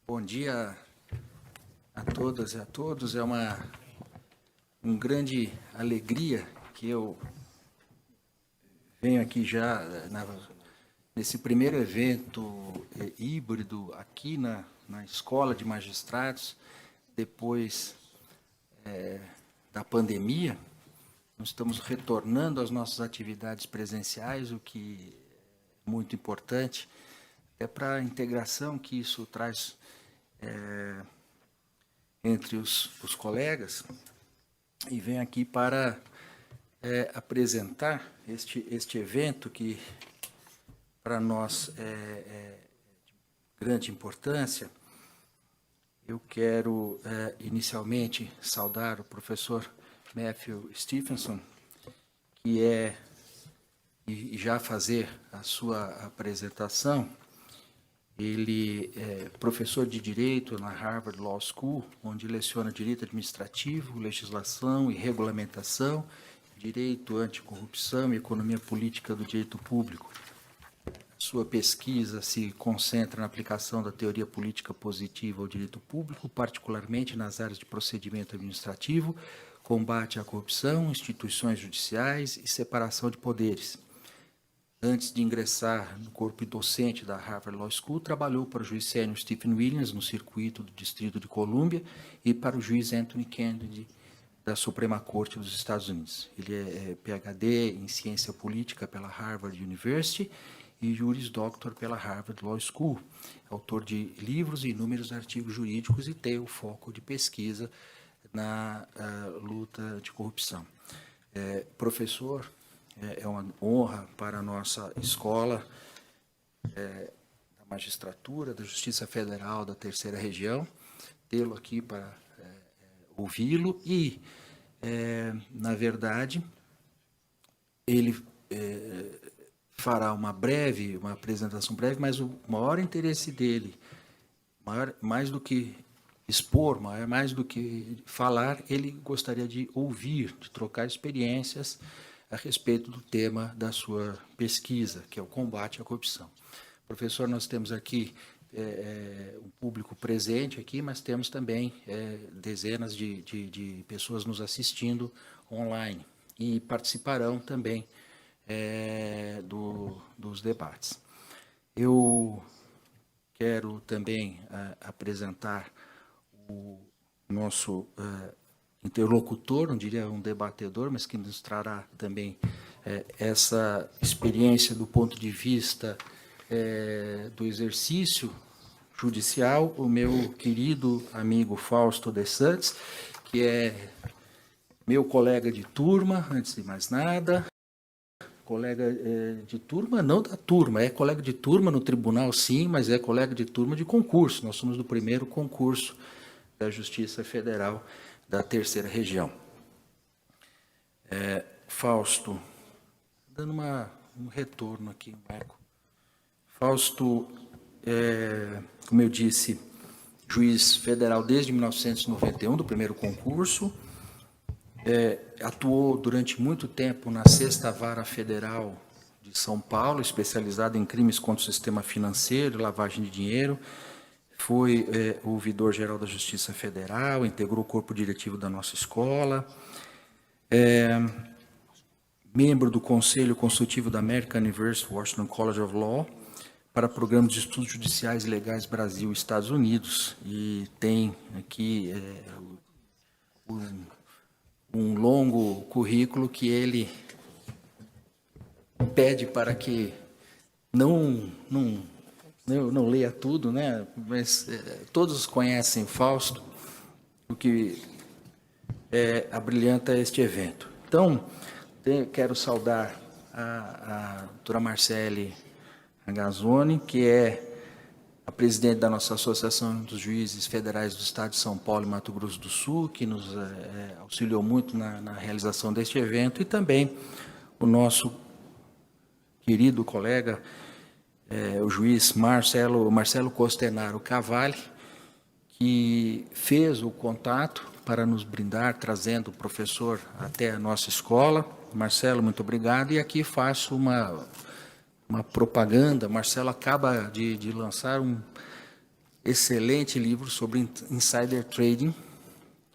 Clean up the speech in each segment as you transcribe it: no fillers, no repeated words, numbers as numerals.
Bom dia a todas e a todos. É uma grande alegria que eu venho aqui já nesse primeiro evento híbrido aqui na Escola de Magistrados, depois da pandemia. Nós estamos retornando às nossas atividades presenciais, o que é muito importante, é para a integração que isso traz entre os colegas, e venho aqui para apresentar este evento que para nós é de grande importância. Eu quero inicialmente saudar o professor Matthew Stephenson, que e já fazer a sua apresentação. Ele é professor de Direito na Harvard Law School, onde leciona Direito Administrativo, Legislação e Regulamentação, Direito Anticorrupção e Economia Política do Direito Público. Sua pesquisa se concentra na aplicação da teoria política positiva ao direito público, particularmente nas áreas de procedimento administrativo, combate à corrupção, instituições judiciais e separação de poderes. Antes de ingressar no corpo docente da Harvard Law School, trabalhou para o juiz sênior Stephen Williams, no circuito do Distrito de Colômbia, e para o juiz Anthony Kennedy, da Suprema Corte dos Estados Unidos. Ele é PhD em Ciência Política pela Harvard University e Juris Doctor pela Harvard Law School. Autor de livros e inúmeros artigos jurídicos e tem o foco de pesquisa na luta anticorrupção. Professor, é uma honra para a nossa escola da magistratura, da Justiça Federal da Terceira Região, tê-lo aqui para ouvi-lo e, na verdade, ele fará uma apresentação breve, mas o maior interesse dele, mais do que expor, mais do que falar, ele gostaria de ouvir, de trocar experiências a respeito do tema da sua pesquisa, que é o combate à corrupção. Professor, nós temos aqui um público presente aqui, mas temos também dezenas de pessoas nos assistindo online e participarão também dos debates. Eu quero também apresentar o nosso interlocutor, não diria um debatedor, mas que nos trará também essa experiência do ponto de vista do exercício judicial, o meu querido amigo Fausto de Santos, que é meu colega de turma, antes de mais nada, colega de turma, não da turma, é colega de turma no tribunal, sim, mas é colega de turma de concurso. Nós somos do primeiro concurso da Justiça Federal da Terceira Região. Fausto, dando um retorno aqui, um eco. Fausto, como eu disse, juiz federal desde 1991, do primeiro concurso, atuou durante muito tempo na 6ª Vara Federal de São Paulo, especializado em crimes contra o sistema financeiro e lavagem de dinheiro. Foi ouvidor-geral da Justiça Federal, integrou o corpo diretivo da nossa escola, membro do Conselho Consultivo da American University Washington College of Law, para programas de estudos judiciais e legais Brasil e Estados Unidos, e tem aqui um longo currículo que ele pede para que não leia tudo, né? Mas todos conhecem o Fausto, o que abrilhanta este evento. Então, quero saudar a doutora Marcele Ragazzoni, que é a presidente da nossa Associação dos Juízes Federais do Estado de São Paulo e Mato Grosso do Sul, que nos auxiliou muito na realização deste evento, e também o nosso querido colega, o juiz Marcelo Costenaro Cavalli, que fez o contato para nos brindar, trazendo o professor até a nossa escola. Marcelo, muito obrigado. E aqui faço uma propaganda. Marcelo acaba de lançar excelente livro sobre insider trading,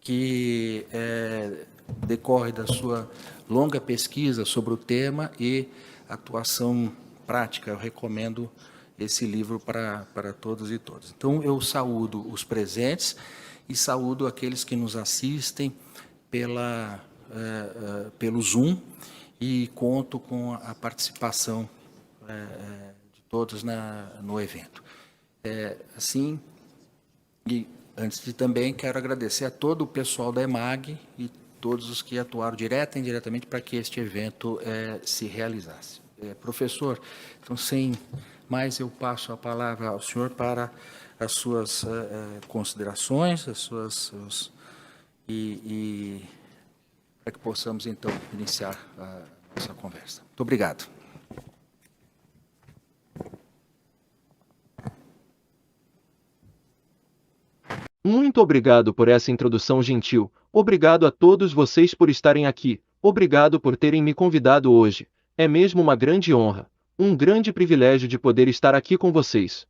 que decorre da sua longa pesquisa sobre o tema e atuação prática. Eu recomendo esse livro para todos e todas. Então, eu saúdo os presentes e saúdo aqueles que nos assistem pelo Zoom, e conto com a participação de todos no evento. Assim, e antes de também, quero agradecer a todo o pessoal da EMAG e todos os que atuaram direta e indiretamente para que este evento se realizasse. Professor, então, sem mais, eu passo a palavra ao senhor para as suas considerações, e para que possamos, então, iniciar a nossa conversa. Muito obrigado. Muito obrigado por essa introdução gentil. Obrigado a todos vocês por estarem aqui. Obrigado por terem me convidado hoje. É mesmo uma grande honra, um grande privilégio de poder estar aqui com vocês.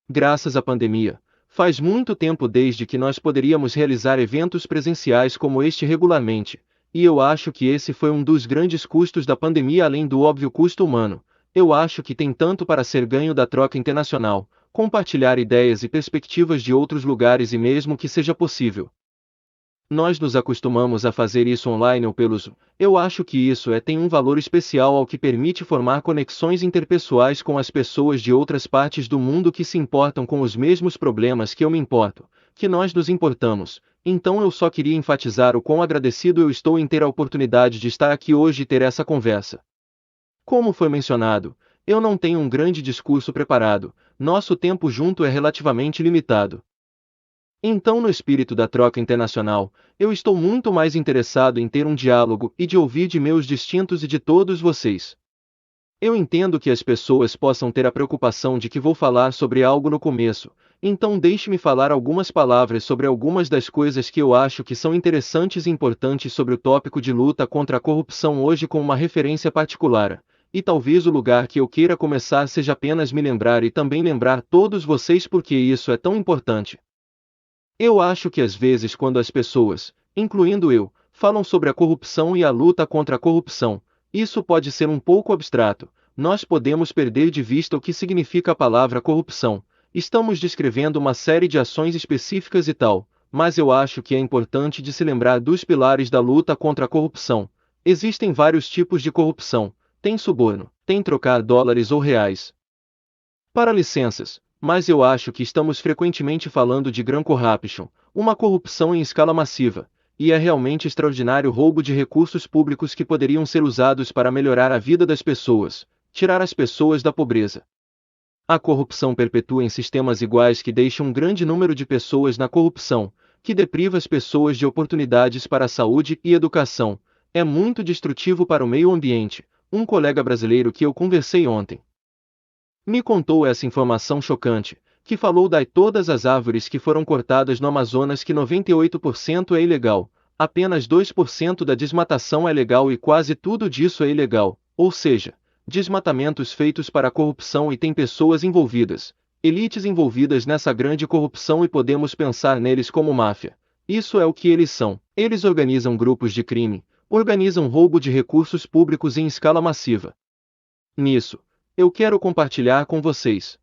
Graças à pandemia, faz muito tempo desde que nós poderíamos realizar eventos presenciais como este regularmente, e eu acho que esse foi um dos grandes custos da pandemia, além do óbvio custo humano. Eu acho que tem tanto para ser ganho da troca internacional, compartilhar ideias e perspectivas de outros lugares, e mesmo que seja possível, nós nos acostumamos a fazer isso online ou pelo Zoom. Eu acho que isso tem um valor especial, ao que permite formar conexões interpessoais com as pessoas de outras partes do mundo que se importam com os mesmos problemas que eu me importo, que nós nos importamos. Então eu só queria enfatizar o quão agradecido eu estou em ter a oportunidade de estar aqui hoje e ter essa conversa. Como foi mencionado, eu não tenho um grande discurso preparado, nosso tempo junto é relativamente limitado. Então, no espírito da troca internacional, eu estou muito mais interessado em ter um diálogo e de ouvir de meus distintos e de todos vocês. Eu entendo que as pessoas possam ter a preocupação de que vou falar sobre algo no começo, então deixe-me falar algumas palavras sobre algumas das coisas que eu acho que são interessantes e importantes sobre o tópico de luta contra a corrupção hoje, com uma referência particular. E talvez o lugar que eu queira começar seja apenas me lembrar e também lembrar todos vocês porque isso é tão importante. Eu acho que às vezes, quando as pessoas, incluindo eu, falam sobre a corrupção e a luta contra a corrupção, isso pode ser um pouco abstrato. Nós podemos perder de vista o que significa a palavra corrupção. Estamos descrevendo uma série de ações específicas e tal, mas eu acho que é importante de se lembrar dos pilares da luta contra a corrupção. Existem vários tipos de corrupção. Tem suborno, tem trocar dólares ou reais para licenças, mas eu acho que estamos frequentemente falando de grand corruption, uma corrupção em escala massiva, e é realmente extraordinário roubo de recursos públicos que poderiam ser usados para melhorar a vida das pessoas, tirar as pessoas da pobreza. A corrupção perpetua em sistemas iguais que deixam um grande número de pessoas na corrupção, que depriva as pessoas de oportunidades para a saúde e educação. É muito destrutivo para o meio ambiente. Um colega brasileiro que eu conversei ontem me contou essa informação chocante, que falou de todas as árvores que foram cortadas no Amazonas, que 98% é ilegal, apenas 2% da desmatação é legal e quase tudo disso é ilegal, ou seja, desmatamentos feitos para a corrupção, e tem pessoas envolvidas, elites envolvidas nessa grande corrupção, e podemos pensar neles como máfia. Isso é o que eles são. Eles organizam grupos de crime, organizam roubo de recursos públicos em escala massiva. Nisso, eu quero compartilhar com vocês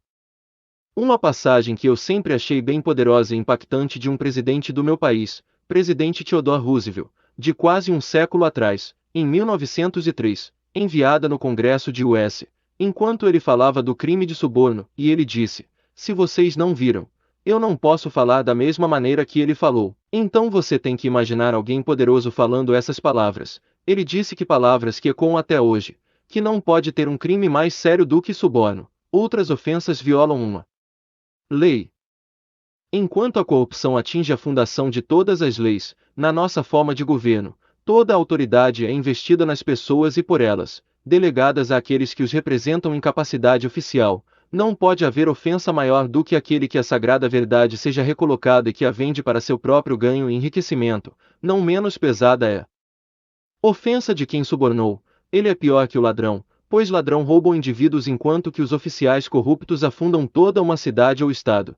uma passagem que eu sempre achei bem poderosa e impactante de um presidente do meu país, presidente Theodore Roosevelt, de quase um século atrás, em 1903, enviada no Congresso de US, enquanto ele falava do crime de suborno, e ele disse: "Se vocês não viram, eu não posso falar da mesma maneira que ele falou." Então você tem que imaginar alguém poderoso falando essas palavras. Ele disse que palavras que ecoam até hoje, que não pode ter um crime mais sério do que suborno. Outras ofensas violam uma lei. Enquanto a corrupção atinge a fundação de todas as leis, na nossa forma de governo, toda a autoridade é investida nas pessoas e por elas, delegadas àqueles que os representam em capacidade oficial. Não pode haver ofensa maior do que aquele que a sagrada verdade seja recolocada e que a vende para seu próprio ganho e enriquecimento. Não menos pesada é ofensa de quem subornou. Ele é pior que o ladrão, pois ladrão roubam indivíduos enquanto que os oficiais corruptos afundam toda uma cidade ou estado.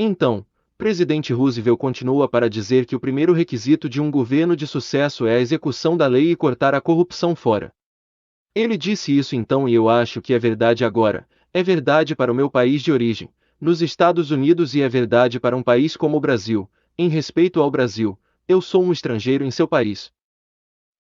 Então, presidente Roosevelt continua para dizer que o primeiro requisito de um governo de sucesso é a execução da lei e cortar a corrupção fora. Ele disse isso então e eu acho que é verdade agora, é verdade para o meu país de origem, nos Estados Unidos e é verdade para um país como o Brasil. Em respeito ao Brasil, eu sou um estrangeiro em seu país.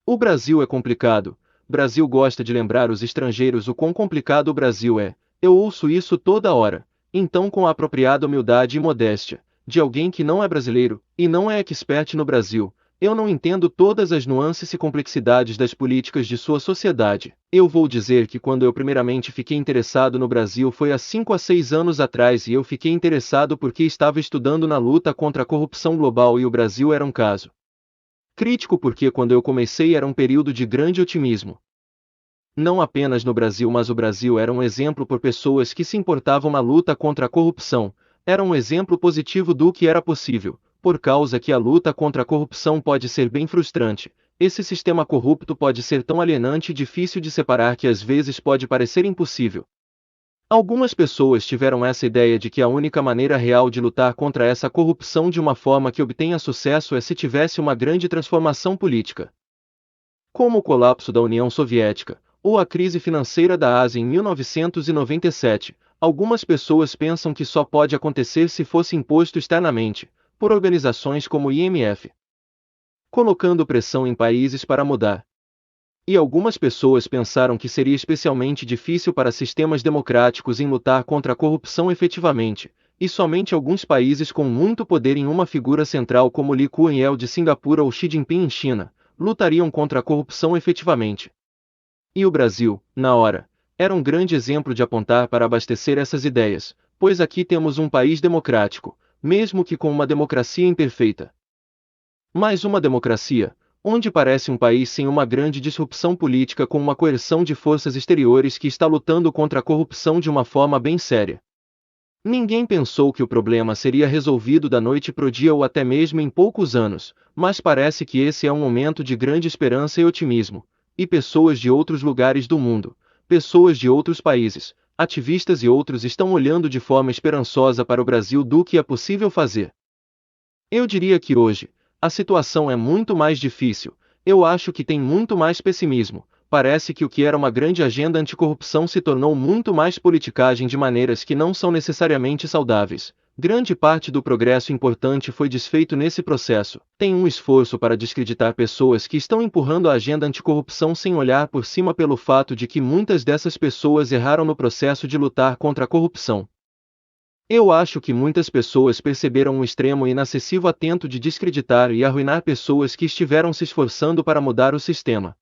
O Brasil é complicado. Brasil gosta de lembrar os estrangeiros o quão complicado o Brasil é. Eu ouço isso toda hora. Então, com a apropriada humildade e modéstia, de alguém que não é brasileiro, e não é expert no Brasil, eu não entendo todas as nuances e complexidades das políticas de sua sociedade. Eu vou dizer que quando eu primeiramente fiquei interessado no Brasil foi há 5 a 6 anos atrás e eu fiquei interessado porque estava estudando na luta contra a corrupção global e o Brasil era um caso crítico porque quando eu comecei era um período de grande otimismo. Não apenas no Brasil, mas o Brasil era um exemplo por pessoas que se importavam na luta contra a corrupção, era um exemplo positivo do que era possível, por causa que a luta contra a corrupção pode ser bem frustrante, esse sistema corrupto pode ser tão alienante e difícil de separar que às vezes pode parecer impossível. Algumas pessoas tiveram essa ideia de que a única maneira real de lutar contra essa corrupção de uma forma que obtenha sucesso é se tivesse uma grande transformação política. Como o colapso da União Soviética, ou a crise financeira da Ásia em 1997, algumas pessoas pensam que só pode acontecer se fosse imposto externamente, por organizações como o IMF, colocando pressão em países para mudar. E algumas pessoas pensaram que seria especialmente difícil para sistemas democráticos em lutar contra a corrupção efetivamente, e somente alguns países com muito poder em uma figura central como Lee Kuan Yew de Singapura ou Xi Jinping em China, lutariam contra a corrupção efetivamente. E o Brasil, na hora, era um grande exemplo de apontar para abastecer essas ideias, pois aqui temos um país democrático, mesmo que com uma democracia imperfeita. Mas uma democracia, onde parece um país sem uma grande disrupção política com uma coerção de forças exteriores que está lutando contra a corrupção de uma forma bem séria. Ninguém pensou que o problema seria resolvido da noite pro dia ou até mesmo em poucos anos, mas parece que esse é um momento de grande esperança e otimismo, e pessoas de outros lugares do mundo, pessoas de outros países, ativistas e outros estão olhando de forma esperançosa para o Brasil do que é possível fazer. Eu diria que hoje, a situação é muito mais difícil, eu acho que tem muito mais pessimismo, parece que o que era uma grande agenda anticorrupção se tornou muito mais politicagem de maneiras que não são necessariamente saudáveis. Grande parte do progresso importante foi desfeito nesse processo. Tem um esforço para descreditar pessoas que estão empurrando a agenda anticorrupção sem olhar por cima pelo fato de que muitas dessas pessoas erraram no processo de lutar contra a corrupção. Eu acho que muitas pessoas perceberam um extremo e inacessível atento de descreditar e arruinar pessoas que estiveram se esforçando para mudar o sistema.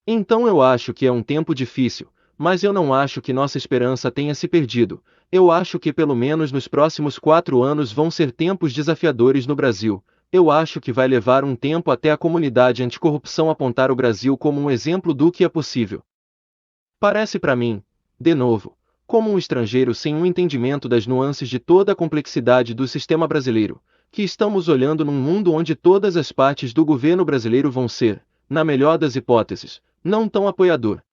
Então eu acho que é um tempo difícil, mas eu não acho que nossa esperança tenha se perdido. Eu acho que pelo menos nos próximos 4 anos vão ser tempos desafiadores no Brasil. Eu acho que vai levar um tempo até a comunidade anticorrupção apontar o Brasil como um exemplo do que é possível. Parece para mim, de novo, como um estrangeiro sem um entendimento das nuances de toda a complexidade do sistema brasileiro, que estamos olhando num mundo onde todas as partes do governo brasileiro vão ser, na melhor das hipóteses, não tão apoiador.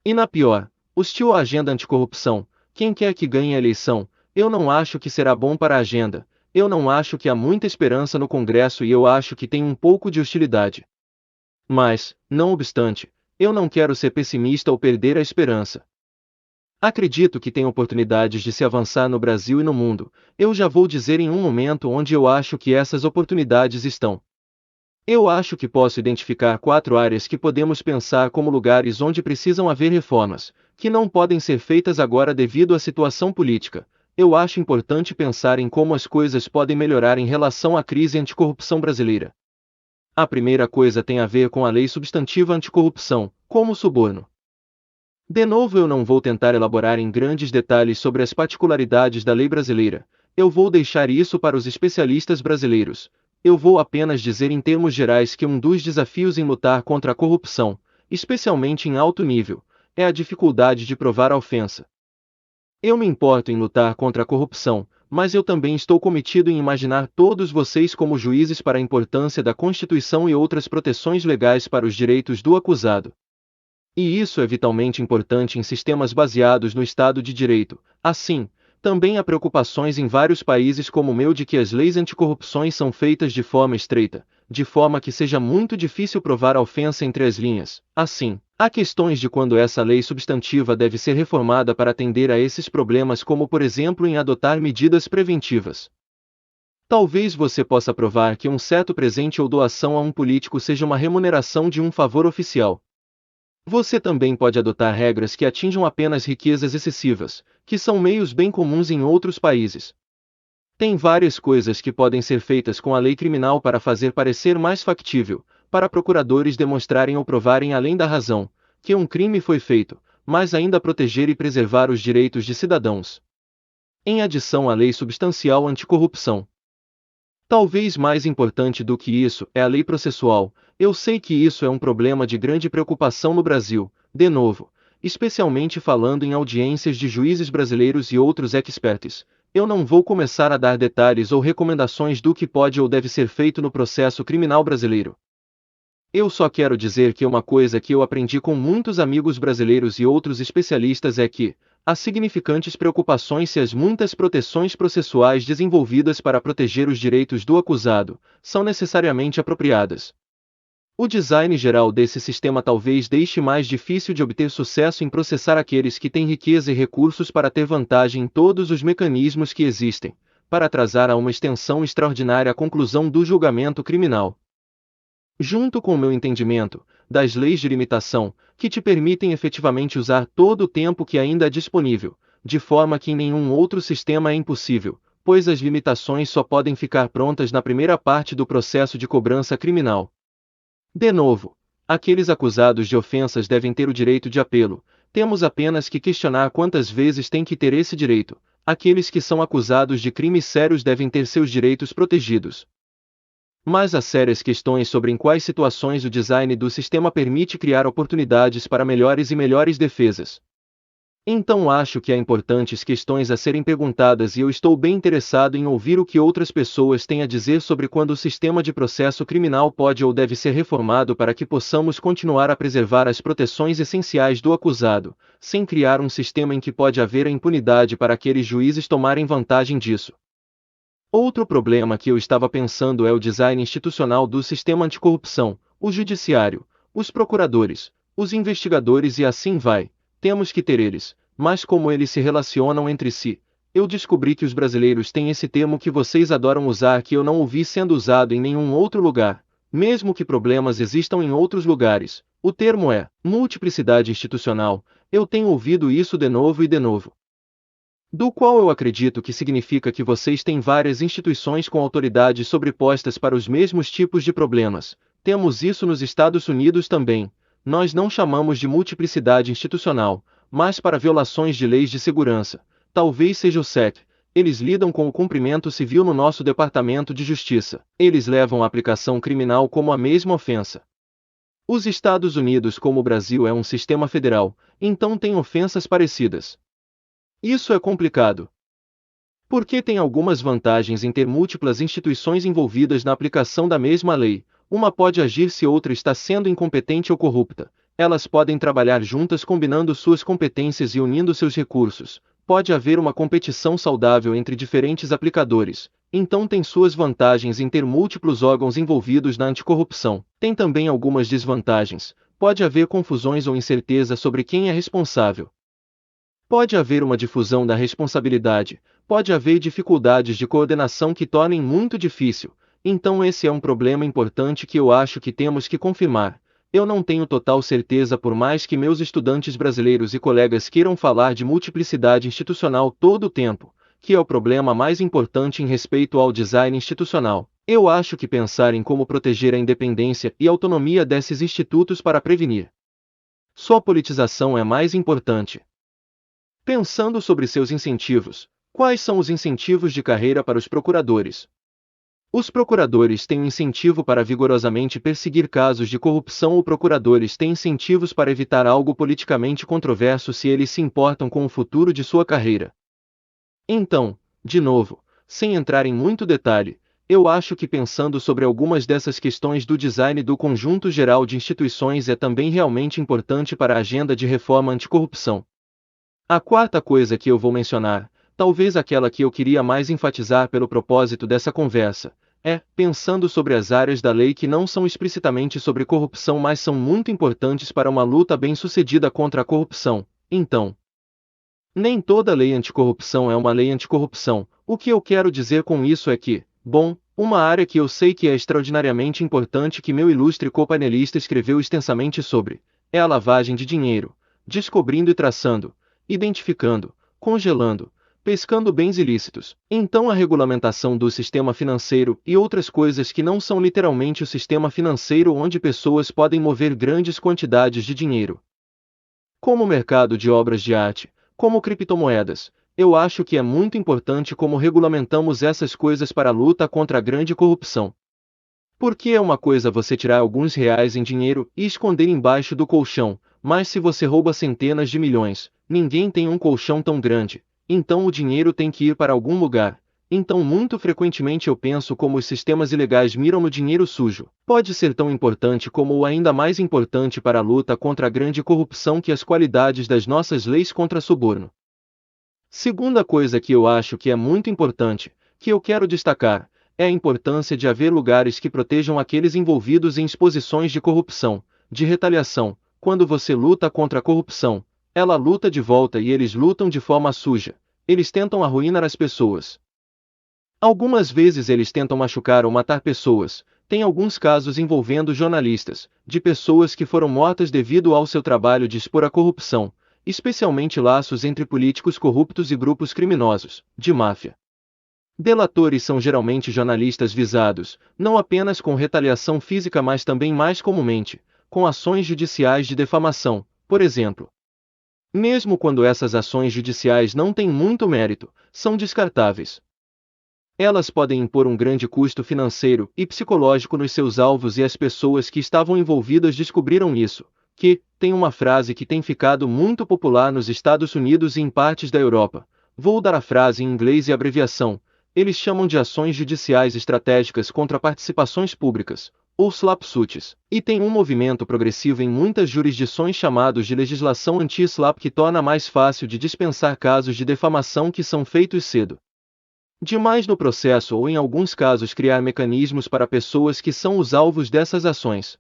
E na pior, hostil à agenda anticorrupção, quem quer que ganhe a eleição, eu não acho que será bom para a agenda, eu não acho que há muita esperança no Congresso e eu acho que tem um pouco de hostilidade. Mas, não obstante, eu não quero ser pessimista ou perder a esperança. Acredito que tem oportunidades de se avançar no Brasil e no mundo, eu já vou dizer em um momento onde eu acho que essas oportunidades estão. Eu acho que posso identificar 4 áreas que podemos pensar como lugares onde precisam haver reformas, que não podem ser feitas agora devido à situação política. Eu acho importante pensar em como as coisas podem melhorar em relação à crise anticorrupção brasileira. A primeira coisa tem a ver com a lei substantiva anticorrupção, como o suborno. De novo, eu não vou tentar elaborar em grandes detalhes sobre as particularidades da lei brasileira, eu vou deixar isso para os especialistas brasileiros. Eu vou apenas dizer em termos gerais que um dos desafios em lutar contra a corrupção, especialmente em alto nível, é a dificuldade de provar a ofensa. Eu me importo em lutar contra a corrupção, mas eu também estou cometido em imaginar todos vocês como juízes para a importância da Constituição e outras proteções legais para os direitos do acusado. E isso é vitalmente importante em sistemas baseados no Estado de Direito. Assim, Também há preocupações em vários países como o meu de que as leis anticorrupções são feitas de forma estreita, de forma que seja muito difícil provar a ofensa entre as linhas. Assim, há questões de quando essa lei substantiva deve ser reformada para atender a esses problemas, como por exemplo em adotar medidas preventivas. Talvez você possa provar que um certo presente ou doação a um político seja uma remuneração de um favor oficial. Você também pode adotar regras que atinjam apenas riquezas excessivas, que são meios bem comuns em outros países. Tem várias coisas que podem ser feitas com a lei criminal para fazer parecer mais factível, para procuradores demonstrarem ou provarem além da razão, que um crime foi feito, mas ainda proteger e preservar os direitos de cidadãos. Em adição à lei substancial anticorrupção. Talvez mais importante do que isso é a lei processual. Eu sei que isso é um problema de grande preocupação no Brasil, de novo, especialmente falando em audiências de juízes brasileiros e outros experts. Eu não vou começar a dar detalhes ou recomendações do que pode ou deve ser feito no processo criminal brasileiro. Eu só quero dizer que uma coisa que eu aprendi com muitos amigos brasileiros e outros especialistas é que há significantes preocupações se as muitas proteções processuais desenvolvidas para proteger os direitos do acusado são necessariamente apropriadas. O design geral desse sistema talvez deixe mais difícil de obter sucesso em processar aqueles que têm riqueza e recursos para ter vantagem em todos os mecanismos que existem, para atrasar a uma extensão extraordinária a conclusão do julgamento criminal. Junto com o meu entendimento das leis de limitação, que te permitem efetivamente usar todo o tempo que ainda é disponível, de forma que em nenhum outro sistema é impossível, pois as limitações só podem ficar prontas na primeira parte do processo de cobrança criminal. De novo, aqueles acusados de ofensas devem ter o direito de apelo, temos apenas que questionar quantas vezes têm que ter esse direito. Aqueles que são acusados de crimes sérios devem ter seus direitos protegidos. Mas há sérias questões sobre em quais situações o design do sistema permite criar oportunidades para melhores e melhores defesas. Então acho que há importantes questões a serem perguntadas e eu estou bem interessado em ouvir o que outras pessoas têm a dizer sobre quando o sistema de processo criminal pode ou deve ser reformado para que possamos continuar a preservar as proteções essenciais do acusado, sem criar um sistema em que pode haver a impunidade para aqueles juízes tomarem vantagem disso. Outro problema que eu estava pensando é o design institucional do sistema anticorrupção, o judiciário, os procuradores, os investigadores e assim vai. Temos que ter eles, mas como eles se relacionam entre si? Eu descobri que os brasileiros têm esse termo que vocês adoram usar que eu não ouvi sendo usado em nenhum outro lugar, mesmo que problemas existam em outros lugares. O termo é multiplicidade institucional. Eu tenho ouvido isso de novo e de novo. Do qual eu acredito que significa que vocês têm várias instituições com autoridades sobrepostas para os mesmos tipos de problemas. Temos isso nos Estados Unidos também. Nós não chamamos de multiplicidade institucional, mas para violações de leis de segurança. Talvez seja o SEC. Eles lidam com o cumprimento civil no nosso Departamento de Justiça. Eles levam a aplicação criminal como a mesma ofensa. Os Estados Unidos, como o Brasil é um sistema federal, então tem ofensas parecidas. Isso é complicado. Porque tem algumas vantagens em ter múltiplas instituições envolvidas na aplicação da mesma lei. Uma pode agir se outra está sendo incompetente ou corrupta. Elas podem trabalhar juntas combinando suas competências e unindo seus recursos. Pode haver uma competição saudável entre diferentes aplicadores. Então tem suas vantagens em ter múltiplos órgãos envolvidos na anticorrupção. Tem também algumas desvantagens. Pode haver confusões ou incerteza sobre quem é responsável. Pode haver uma difusão da responsabilidade. Pode haver dificuldades de coordenação que tornem muito difícil. Então esse é um problema importante que eu acho que temos que confirmar. Eu não tenho total certeza por mais que meus estudantes brasileiros e colegas queiram falar de multiplicidade institucional todo o tempo, que é o problema mais importante em respeito ao design institucional. Eu acho que pensar em como proteger a independência e autonomia desses institutos para prevenir sua politização é mais importante. Pensando sobre seus incentivos, quais são os incentivos de carreira para os procuradores? Os procuradores têm um incentivo para vigorosamente perseguir casos de corrupção ou procuradores têm incentivos para evitar algo politicamente controverso se eles se importam com o futuro de sua carreira. Então, de novo, sem entrar em muito detalhe, eu acho que pensando sobre algumas dessas questões do design do conjunto geral de instituições é também realmente importante para a agenda de reforma anticorrupção. A quarta coisa que eu vou mencionar, talvez aquela que eu queria mais enfatizar pelo propósito dessa conversa, é, pensando sobre as áreas da lei que não são explicitamente sobre corrupção mas são muito importantes para uma luta bem-sucedida contra a corrupção. Então, nem toda lei anticorrupção é uma lei anticorrupção. O que eu quero dizer com isso é que, bom, uma área que eu sei que é extraordinariamente importante que meu ilustre copainelista escreveu extensamente sobre, é a lavagem de dinheiro, descobrindo e traçando, identificando, congelando, pescando bens ilícitos. Então a regulamentação do sistema financeiro e outras coisas que não são literalmente o sistema financeiro onde pessoas podem mover grandes quantidades de dinheiro. Como o mercado de obras de arte, como criptomoedas, eu acho que é muito importante como regulamentamos essas coisas para a luta contra a grande corrupção. Porque é uma coisa você tirar alguns reais em dinheiro e esconder embaixo do colchão, mas se você rouba centenas de milhões, ninguém tem um colchão tão grande, então o dinheiro tem que ir para algum lugar. Então muito frequentemente eu penso como os sistemas ilegais miram no dinheiro sujo. Pode ser tão importante como ou ainda mais importante para a luta contra a grande corrupção que as qualidades das nossas leis contra suborno. Segunda coisa que eu acho que é muito importante, que eu quero destacar, é a importância de haver lugares que protejam aqueles envolvidos em exposições de corrupção, de retaliação. Quando você luta contra a corrupção, ela luta de volta e eles lutam de forma suja. Eles tentam arruinar as pessoas. Algumas vezes eles tentam machucar ou matar pessoas. Tem alguns casos envolvendo jornalistas, de pessoas que foram mortas devido ao seu trabalho de expor a corrupção, especialmente laços entre políticos corruptos e grupos criminosos, de máfia. Delatores são geralmente jornalistas visados, não apenas com retaliação física mas também mais comumente, com ações judiciais de defamação, por exemplo. Mesmo quando essas ações judiciais não têm muito mérito, são descartáveis. Elas podem impor um grande custo financeiro e psicológico nos seus alvos e as pessoas que estavam envolvidas descobriram isso, que, tem uma frase que tem ficado muito popular nos Estados Unidos e em partes da Europa. Vou dar a frase em inglês e abreviação. Eles chamam de ações judiciais estratégicas contra participações públicas, ou SLAPP suits, e tem um movimento progressivo em muitas jurisdições chamados de legislação anti-SLAPP que torna mais fácil de dispensar casos de defamação que são feitos cedo demais no processo ou em alguns casos criar mecanismos para pessoas que são os alvos dessas ações.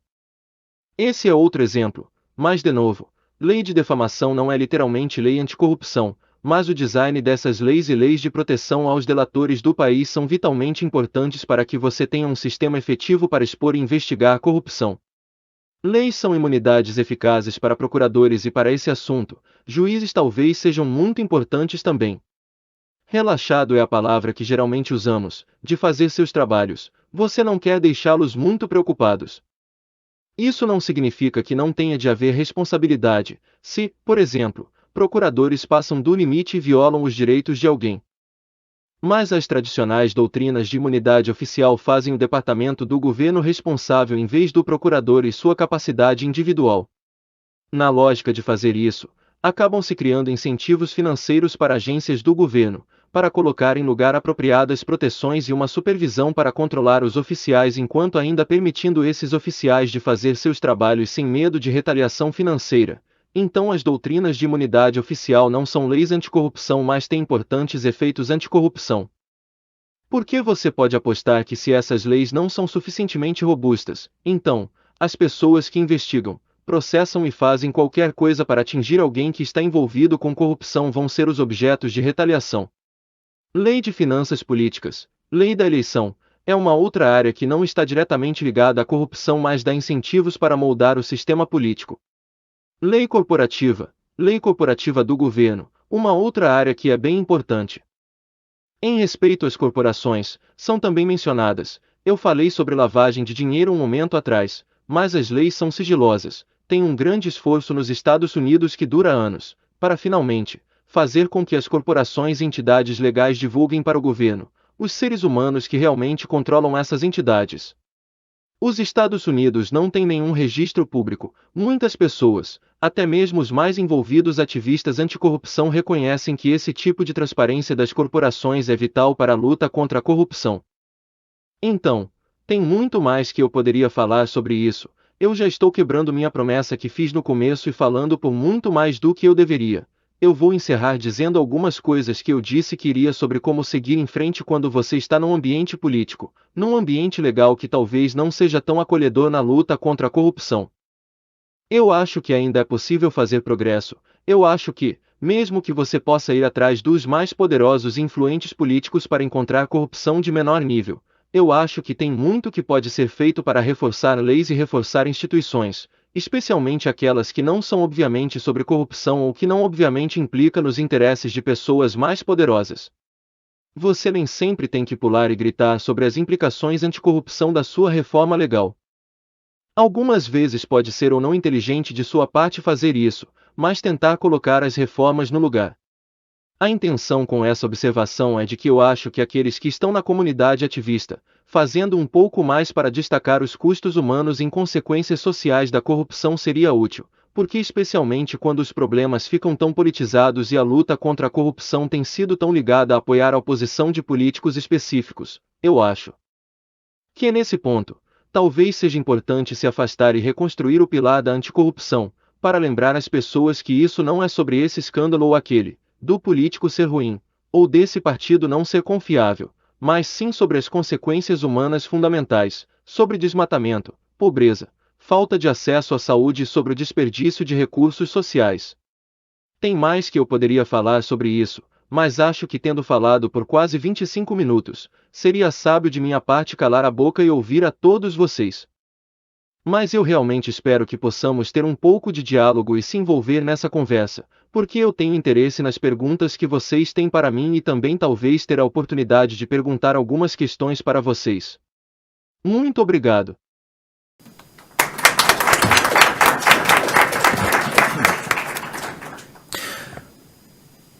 Esse é outro exemplo, mas de novo, lei de defamação não é literalmente lei anticorrupção, mas o design dessas leis e leis de proteção aos delatores do país são vitalmente importantes para que você tenha um sistema efetivo para expor e investigar a corrupção. Leis são imunidades eficazes para procuradores e para esse assunto, juízes talvez sejam muito importantes também. Relaxado é a palavra que geralmente usamos, de fazer seus trabalhos, você não quer deixá-los muito preocupados. Isso não significa que não tenha de haver responsabilidade, se, por exemplo, procuradores passam do limite e violam os direitos de alguém. Mas as tradicionais doutrinas de imunidade oficial fazem o departamento do governo responsável em vez do procurador e sua capacidade individual. Na lógica de fazer isso, acabam se criando incentivos financeiros para agências do governo, para colocar em lugar apropriadas proteções e uma supervisão para controlar os oficiais enquanto ainda permitindo esses oficiais de fazer seus trabalhos sem medo de retaliação financeira. Então as doutrinas de imunidade oficial não são leis anticorrupção mas têm importantes efeitos anticorrupção. Por que você pode apostar que se essas leis não são suficientemente robustas, então, as pessoas que investigam, processam e fazem qualquer coisa para atingir alguém que está envolvido com corrupção vão ser os objetos de retaliação? Lei de finanças políticas, lei da eleição, é uma outra área que não está diretamente ligada à corrupção mas dá incentivos para moldar o sistema político. Lei corporativa do governo, uma outra área que é bem importante. Em respeito às corporações, são também mencionadas, eu falei sobre lavagem de dinheiro um momento atrás, mas as leis são sigilosas, tem um grande esforço nos Estados Unidos que dura anos, para finalmente, fazer com que as corporações e entidades legais divulguem para o governo, os seres humanos que realmente controlam essas entidades. Os Estados Unidos não têm nenhum registro público, muitas pessoas, até mesmo os mais envolvidos ativistas anticorrupção reconhecem que esse tipo de transparência das corporações é vital para a luta contra a corrupção. Então, tem muito mais que eu poderia falar sobre isso, eu já estou quebrando minha promessa que fiz no começo e falando por muito mais do que eu deveria. Eu vou encerrar dizendo algumas coisas que eu disse que iria sobre como seguir em frente quando você está num ambiente político, num ambiente legal que talvez não seja tão acolhedor na luta contra a corrupção. Eu acho que ainda é possível fazer progresso. Eu acho que, mesmo que você possa ir atrás dos mais poderosos e influentes políticos para encontrar corrupção de menor nível, eu acho que tem muito que pode ser feito para reforçar leis e reforçar instituições, especialmente aquelas que não são obviamente sobre corrupção ou que não obviamente implicam nos interesses de pessoas mais poderosas. Você nem sempre tem que pular e gritar sobre as implicações anticorrupção da sua reforma legal. Algumas vezes pode ser ou não inteligente de sua parte fazer isso, mas tentar colocar as reformas no lugar. A intenção com essa observação é de que eu acho que aqueles que estão na comunidade ativista, fazendo um pouco mais para destacar os custos humanos e consequências sociais da corrupção seria útil, porque especialmente quando os problemas ficam tão politizados e a luta contra a corrupção tem sido tão ligada a apoiar a oposição de políticos específicos, eu acho que nesse ponto, talvez seja importante se afastar e reconstruir o pilar da anticorrupção, para lembrar às pessoas que isso não é sobre esse escândalo ou aquele, do político ser ruim, ou desse partido não ser confiável, mas sim sobre as consequências humanas fundamentais, sobre desmatamento, pobreza, falta de acesso à saúde e sobre o desperdício de recursos sociais. Tem mais que eu poderia falar sobre isso, mas acho que tendo falado por quase 25 minutos, seria sábio de minha parte calar a boca e ouvir a todos vocês. Mas eu realmente espero que possamos ter um pouco de diálogo e se envolver nessa conversa, porque eu tenho interesse nas perguntas que vocês têm para mim e também talvez ter a oportunidade de perguntar algumas questões para vocês. Muito obrigado.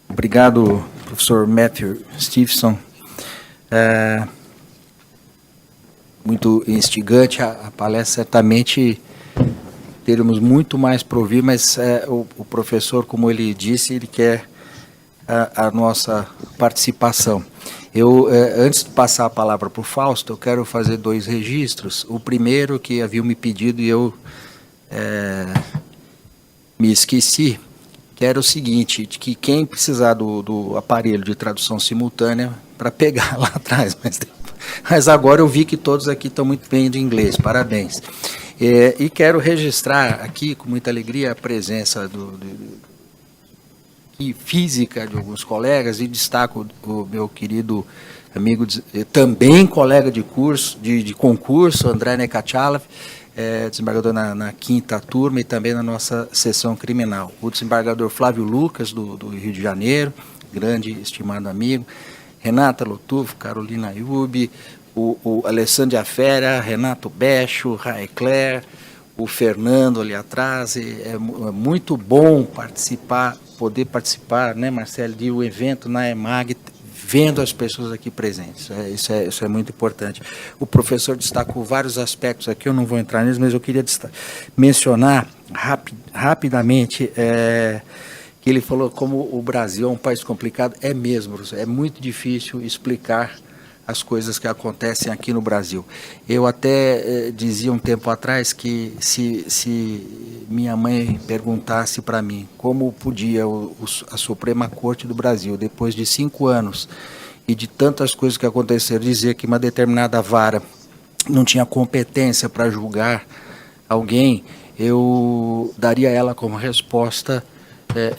Obrigado, professor Matthew Stevenson. Muito instigante a palestra, certamente teremos muito mais para ouvir, mas o professor, como ele disse, ele quer a nossa participação. Antes de passar a palavra para o Fausto, eu quero fazer 2 registros. O primeiro, que haviam me pedido e eu me esqueci, que era o seguinte, de que quem precisar do aparelho de tradução simultânea, para pegar lá atrás, mas agora eu vi que todos aqui estão muito bem de inglês, parabéns. E quero registrar aqui, com muita alegria, a presença física de alguns colegas, e destaco o meu querido amigo, também colega de curso, de concurso, André Nekachalov, desembargador na 5ª turma e também na nossa sessão criminal. O desembargador Flávio Lucas, do Rio de Janeiro, grande, estimado amigo, Renata Lotufo, Carolina Ayub, o Alessandro Afera, Renato Becho, Raecler, o Fernando ali atrás. É muito bom poder participar, né, Marcelo, de um evento na EMAG, vendo as pessoas aqui presentes. Isso é muito importante. O professor destacou vários aspectos aqui, eu não vou entrar neles, mas eu queria mencionar rapidamente que ele falou como o Brasil é um país complicado. É mesmo, é muito difícil explicar as coisas que acontecem aqui no Brasil. Eu até dizia um tempo atrás que se minha mãe perguntasse para mim como podia a Suprema Corte do Brasil, depois de 5 anos e de tantas coisas que aconteceram, dizer que uma determinada vara não tinha competência para julgar alguém, eu daria a ela como resposta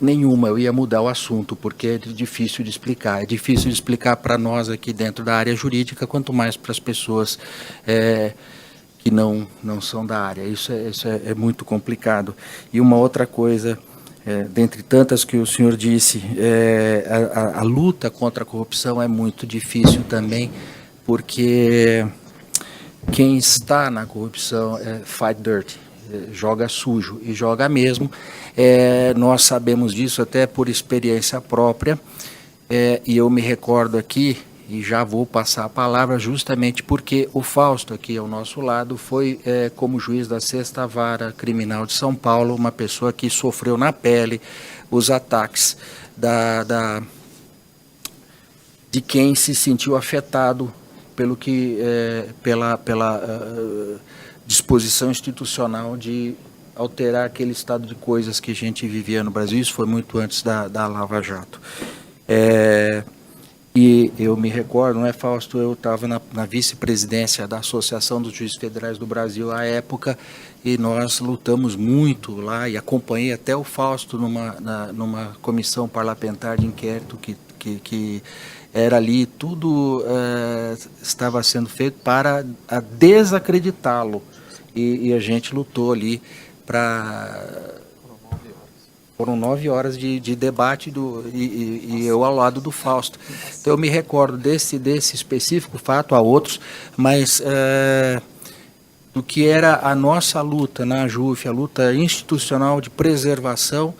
nenhuma, eu ia mudar o assunto, porque é difícil de explicar. É difícil de explicar para nós aqui dentro da área jurídica, quanto mais para as pessoas que não são da área. Isso é muito complicado. E uma outra coisa, dentre tantas que o senhor disse, a luta contra a corrupção é muito difícil também, porque quem está na corrupção fight dirty, joga sujo, e joga mesmo. Nós sabemos disso até por experiência própria, e eu me recordo aqui, e já vou passar a palavra, justamente porque o Fausto, aqui ao nosso lado, foi como juiz da 6ª Vara Criminal de São Paulo, uma pessoa que sofreu na pele os ataques de quem se sentiu afetado pela disposição institucional de alterar aquele estado de coisas que a gente vivia no Brasil. Isso foi muito antes da Lava Jato. E eu me recordo, não é, Fausto, eu estava na vice-presidência da Associação dos Juízes Federais do Brasil à época, e nós lutamos muito lá, e acompanhei até o Fausto numa comissão parlamentar de inquérito que era ali, tudo estava sendo feito para desacreditá-lo, e a gente lutou ali para... Foram 9 horas de debate e eu ao lado do Fausto. Então eu me recordo desse específico fato, há outros, mas do que era a nossa luta na AJUF, a luta institucional de preservação,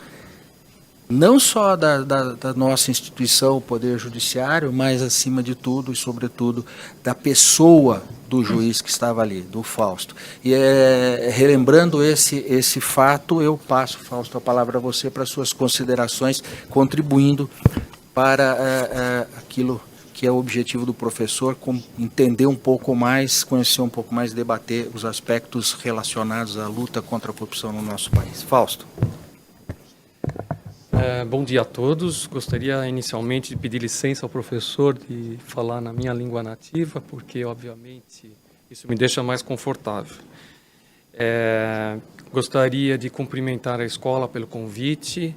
não só da nossa instituição, o Poder Judiciário, mas acima de tudo e sobretudo da pessoa do juiz que estava ali, do Fausto. E relembrando esse fato, eu passo, Fausto, a palavra a você para suas considerações, contribuindo para aquilo que é o objetivo do professor, entender um pouco mais, conhecer um pouco mais, debater os aspectos relacionados à luta contra a corrupção no nosso país. Fausto. Bom dia a todos. Gostaria inicialmente de pedir licença ao professor de falar na minha língua nativa, porque, obviamente, isso me deixa mais confortável. Gostaria de cumprimentar a escola pelo convite,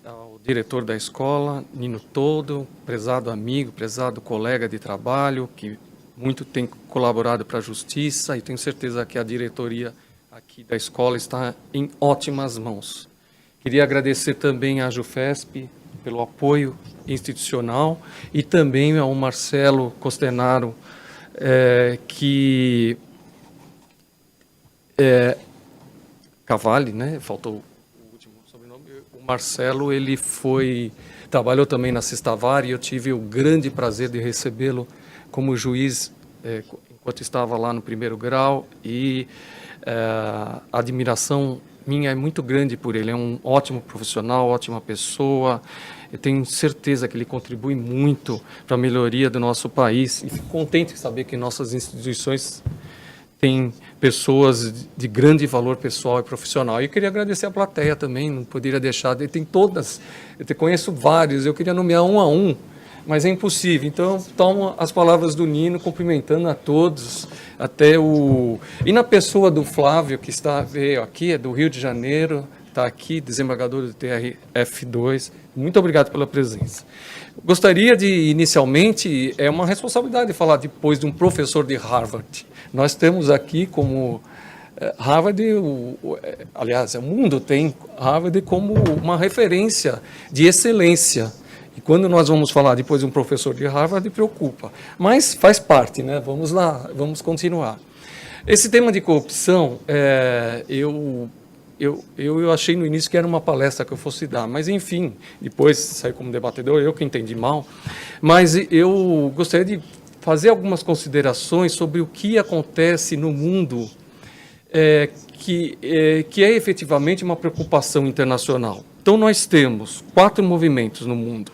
ao diretor da escola, Nino Todo, prezado amigo, prezado colega de trabalho, que muito tem colaborado para a justiça, e tenho certeza que a diretoria aqui da escola está em ótimas mãos. Queria agradecer também à JUFESP pelo apoio institucional e também ao Marcelo Costenaro, Cavalli, né? Faltou o último sobrenome. O Marcelo, ele trabalhou também na Sexta Vara e eu tive o grande prazer de recebê-lo como juiz enquanto estava lá no primeiro grau, e a admiração minha é muito grande por ele. É um ótimo profissional, ótima pessoa. Eu tenho certeza que ele contribui muito para a melhoria do nosso país, e fico contente de saber que nossas instituições têm pessoas de grande valor pessoal e profissional. E eu queria agradecer a plateia também, não poderia deixar, tem todas, eu conheço vários, eu queria nomear um a um, mas é impossível. Então, tomo as palavras do Nino, cumprimentando a todos, e na pessoa do Flávio, que veio aqui, é do Rio de Janeiro, está aqui, desembargador do TRF2, muito obrigado pela presença. Gostaria de, inicialmente, é uma responsabilidade falar depois de um professor de Harvard. Nós temos aqui como Harvard, aliás, o mundo tem Harvard como uma referência de excelência. E quando nós vamos falar depois de um professor de Harvard, preocupa. Mas faz parte, né? Vamos lá, vamos continuar. Esse tema de corrupção, eu achei no início que era uma palestra que eu fosse dar, mas enfim, depois saí como debatedor, eu que entendi mal. Mas eu gostaria de fazer algumas considerações sobre o que acontece no mundo, que é efetivamente uma preocupação internacional. Então, nós temos 4 movimentos no mundo.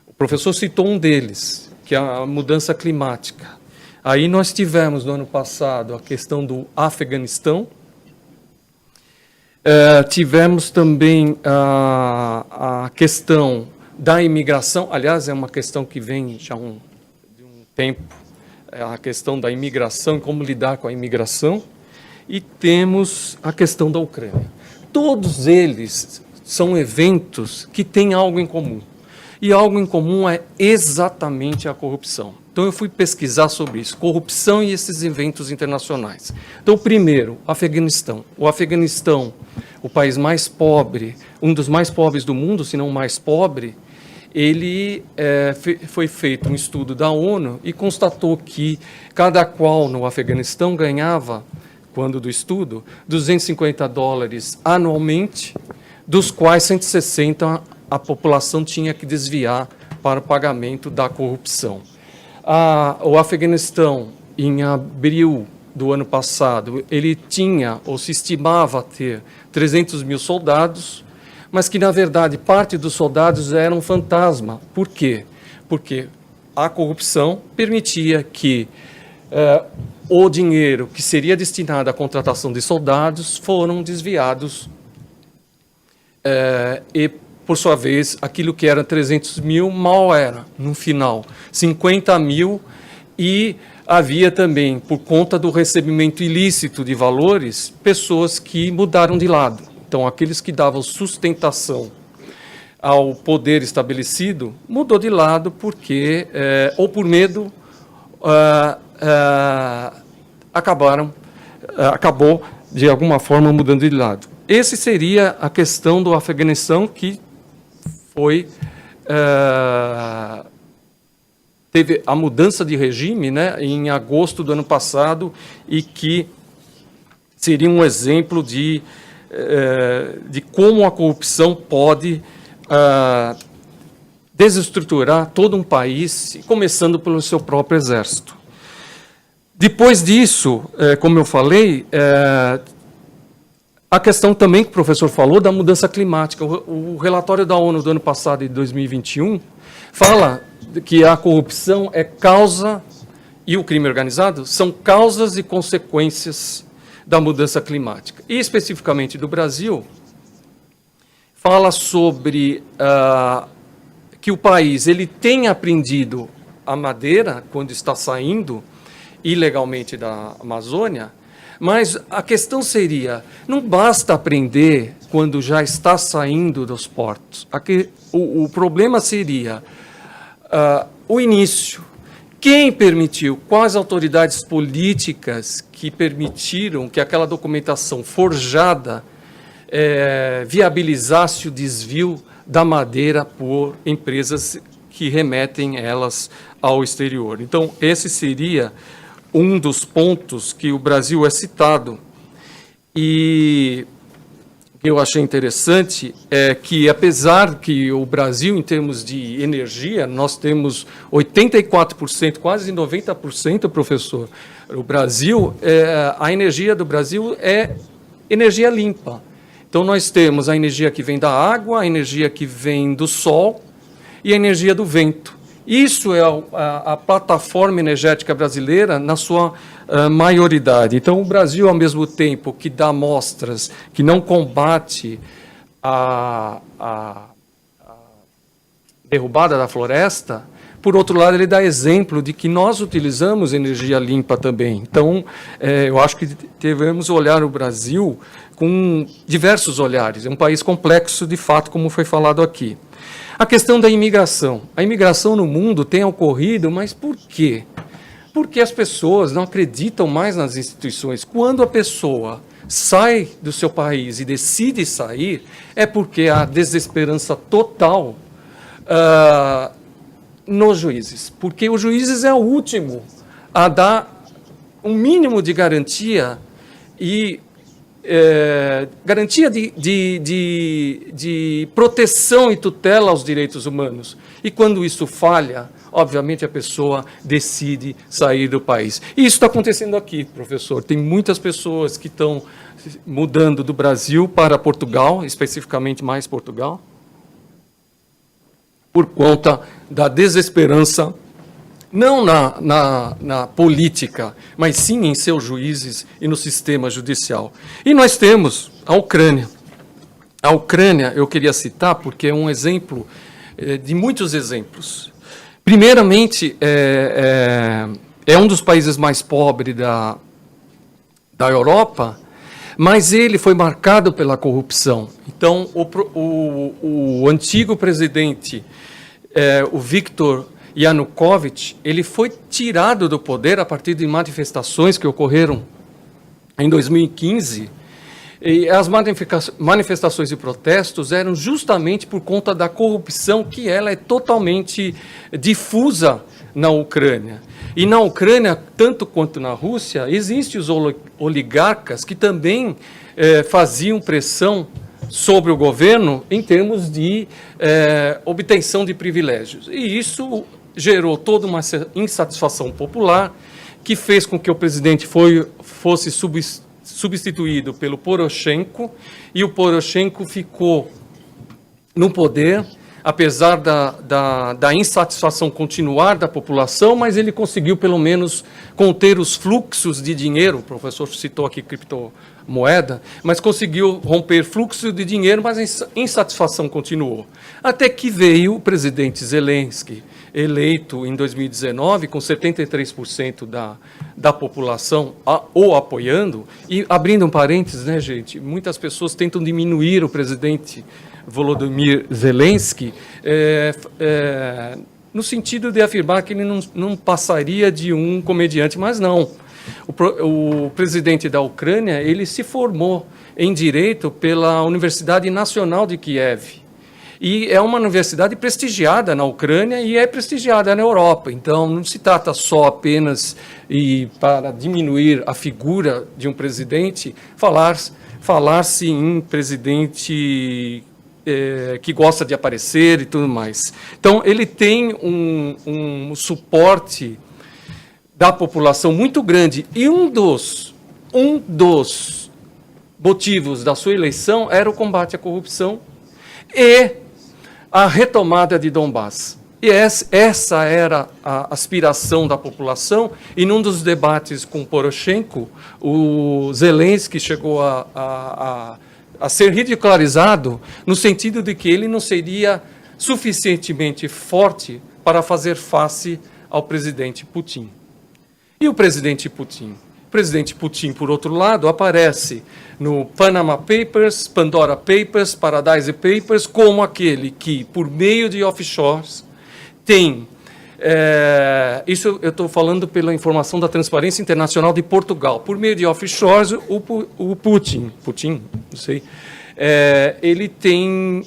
O professor citou um deles, que é a mudança climática. Aí nós tivemos, no ano passado, a questão do Afeganistão. Tivemos também a questão da imigração. Aliás, é uma questão que vem já de um tempo, a questão da imigração e como lidar com a imigração. E temos a questão da Ucrânia. Todos eles são eventos que têm algo em comum. E algo em comum é exatamente a corrupção. Então, eu fui pesquisar sobre isso, corrupção e esses eventos internacionais. Então, primeiro, Afeganistão. O Afeganistão, o país mais pobre, um dos mais pobres do mundo, se não o mais pobre, ele foi feito um estudo da ONU e constatou que cada qual no Afeganistão ganhava, quando do estudo, $250 anualmente, dos quais 160 a população tinha que desviar para o pagamento da corrupção. O Afeganistão, em abril do ano passado, ele tinha, ou se estimava ter, 300 mil soldados, mas que, na verdade, parte dos soldados eram fantasma. Por quê? Porque a corrupção permitia que o dinheiro que seria destinado à contratação de soldados foram desviados e, por sua vez, aquilo que era 300 mil mal era, no final, 50 mil, e havia também, por conta do recebimento ilícito de valores, pessoas que mudaram de lado. Então, aqueles que davam sustentação ao poder estabelecido, mudou de lado porque, ou por medo, acabou, de alguma forma, mudando de lado. Esse seria a questão do Afeganistão, que foi... teve a mudança de regime, né, em agosto do ano passado, e que seria um exemplo de como a corrupção pode desestruturar todo um país, começando pelo seu próprio exército. Depois disso, como eu falei, a questão também que o professor falou da mudança climática. O relatório da ONU do ano passado, de 2021, fala que a corrupção é causa, e o crime organizado, são causas e consequências da mudança climática. E, especificamente do Brasil, fala sobre que o país ele tem apreendido a madeira quando está saindo ilegalmente da Amazônia, mas a questão seria, não basta apreender quando já está saindo dos portos. O problema seria o início. Quem permitiu? Quais autoridades políticas que permitiram que aquela documentação forjada viabilizasse o desvio da madeira por empresas que remetem elas ao exterior? Então, esse seria um dos pontos que o Brasil é citado. E o que eu achei interessante é que, apesar que o Brasil, em termos de energia, nós temos 84%, quase 90%, professor. O Brasil, a energia do Brasil é energia limpa. Então, nós temos a energia que vem da água, a energia que vem do sol e a energia do vento. Isso é a plataforma energética brasileira na sua maioridade. Então, o Brasil, ao mesmo tempo que dá amostras, que não combate a derrubada da floresta, por outro lado, ele dá exemplo de que nós utilizamos energia limpa também. Então, eu acho que devemos olhar o Brasil com diversos olhares. É um país complexo, de fato, como foi falado aqui. A questão da imigração. A imigração no mundo tem ocorrido, mas por quê? Porque as pessoas não acreditam mais nas instituições. Quando a pessoa sai do seu país e decide sair, é porque há desesperança total nos juízes. Porque os juízes é o último a dar um mínimo de garantia e garantia de proteção e tutela aos direitos humanos. E quando isso falha, obviamente a pessoa decide sair do país. E isso está acontecendo aqui, professor. Tem muitas pessoas que estão mudando do Brasil para Portugal, especificamente mais Portugal, por conta da desesperança, não na política, mas sim em seus juízes e no sistema judicial. E nós temos a Ucrânia. A Ucrânia eu queria citar porque é um exemplo de muitos exemplos. Primeiramente, é um dos países mais pobres da Europa, mas ele foi marcado pela corrupção. Então, o antigo presidente, o Viktor Yanukovych, ele foi tirado do poder a partir de manifestações que ocorreram em 2015, e as manifestações e protestos eram justamente por conta da corrupção, que ela é totalmente difusa na Ucrânia. E na Ucrânia, tanto quanto na Rússia, existem os oligarcas que também faziam pressão sobre o governo em termos de obtenção de privilégios. E isso gerou toda uma insatisfação popular que fez com que o presidente fosse substituído pelo Poroshenko, e o Poroshenko ficou no poder apesar da insatisfação continuar da população, mas ele conseguiu, pelo menos, conter os fluxos de dinheiro, o professor citou aqui criptomoeda, mas conseguiu romper fluxo de dinheiro, mas a insatisfação continuou. Até que veio o presidente Zelensky, eleito em 2019, com 73% da população o apoiando, e abrindo um parênteses, né, gente, muitas pessoas tentam diminuir o presidente Volodymyr Zelensky, no sentido de afirmar que ele não passaria de um comediante, mas não. O presidente da Ucrânia, ele se formou em Direito pela Universidade Nacional de Kiev, e é uma universidade prestigiada na Ucrânia e é prestigiada na Europa. Então, não se trata só apenas, para diminuir a figura de um presidente, falar-se em presidente que gosta de aparecer e tudo mais. Então, ele tem um suporte da população muito grande. E um dos motivos da sua eleição era o combate à corrupção e a retomada de Donbás. E essa era a aspiração da população, e num dos debates com Poroshenko, o Zelensky chegou a ser ridicularizado no sentido de que ele não seria suficientemente forte para fazer face ao presidente Putin. E o presidente Putin? O presidente Putin, por outro lado, aparece no Panama Papers, Pandora Papers, Paradise Papers, como aquele que, por meio de offshores, tem... isso eu estou falando pela informação da Transparência Internacional de Portugal. Por meio de offshores, o Putin, não sei, ele tem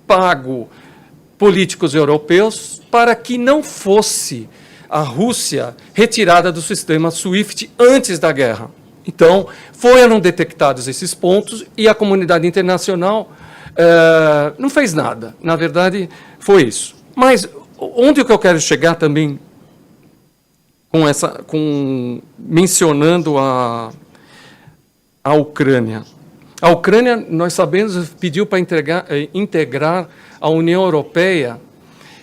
pago políticos europeus para que não fosse a Rússia retirada do sistema SWIFT antes da guerra. Então, foram detectados esses pontos e a comunidade internacional não fez nada. Na verdade, foi isso. Mas onde que eu quero chegar também mencionando a Ucrânia? A Ucrânia, nós sabemos, pediu para integrar a União Europeia,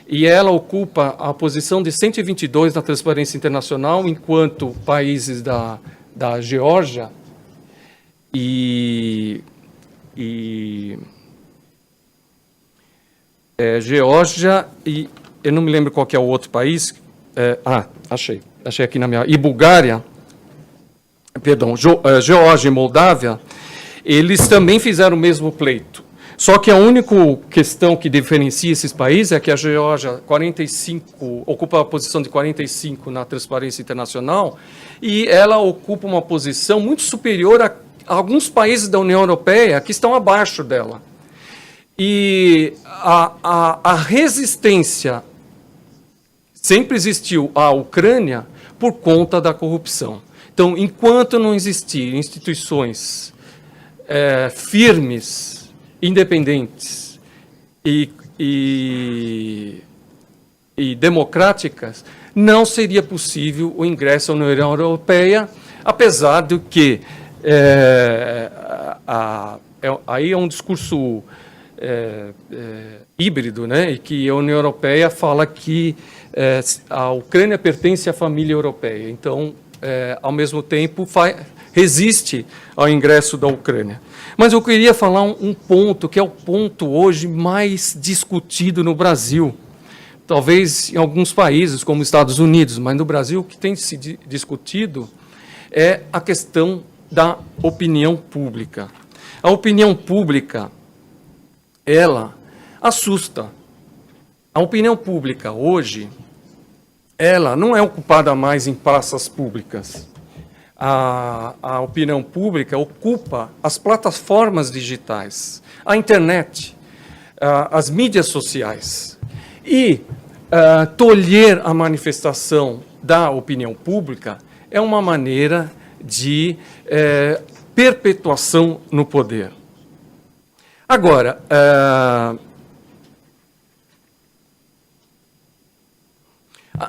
e ela ocupa a posição de 122 na Transparência Internacional, enquanto países da Geórgia Geórgia e eu não me lembro qual que é o outro país. Achei aqui na minha. E Bulgária, perdão, Geórgia e Moldávia, eles também fizeram o mesmo pleito. Só que a única questão que diferencia esses países é que a Geórgia ocupa a posição de 45 na Transparência Internacional, e ela ocupa uma posição muito superior a alguns países da União Europeia que estão abaixo dela. E a resistência sempre existiu à Ucrânia por conta da corrupção. Então, enquanto não existir instituições firmes, independentes e democráticas, não seria possível o ingresso à União Europeia, apesar de que aí é um discurso híbrido, né? E que a União Europeia fala que a Ucrânia pertence à família europeia. Então, ao mesmo tempo, resiste ao ingresso da Ucrânia. Mas eu queria falar um ponto, que é o ponto hoje mais discutido no Brasil. Talvez em alguns países, como os Estados Unidos, mas no Brasil o que tem se discutido é a questão da opinião pública. A opinião pública, ela assusta. A opinião pública hoje, ela não é ocupada mais em praças públicas. A opinião pública ocupa as plataformas digitais, a internet, as mídias sociais. E tolher a manifestação da opinião pública é uma maneira de perpetuação no poder. Agora,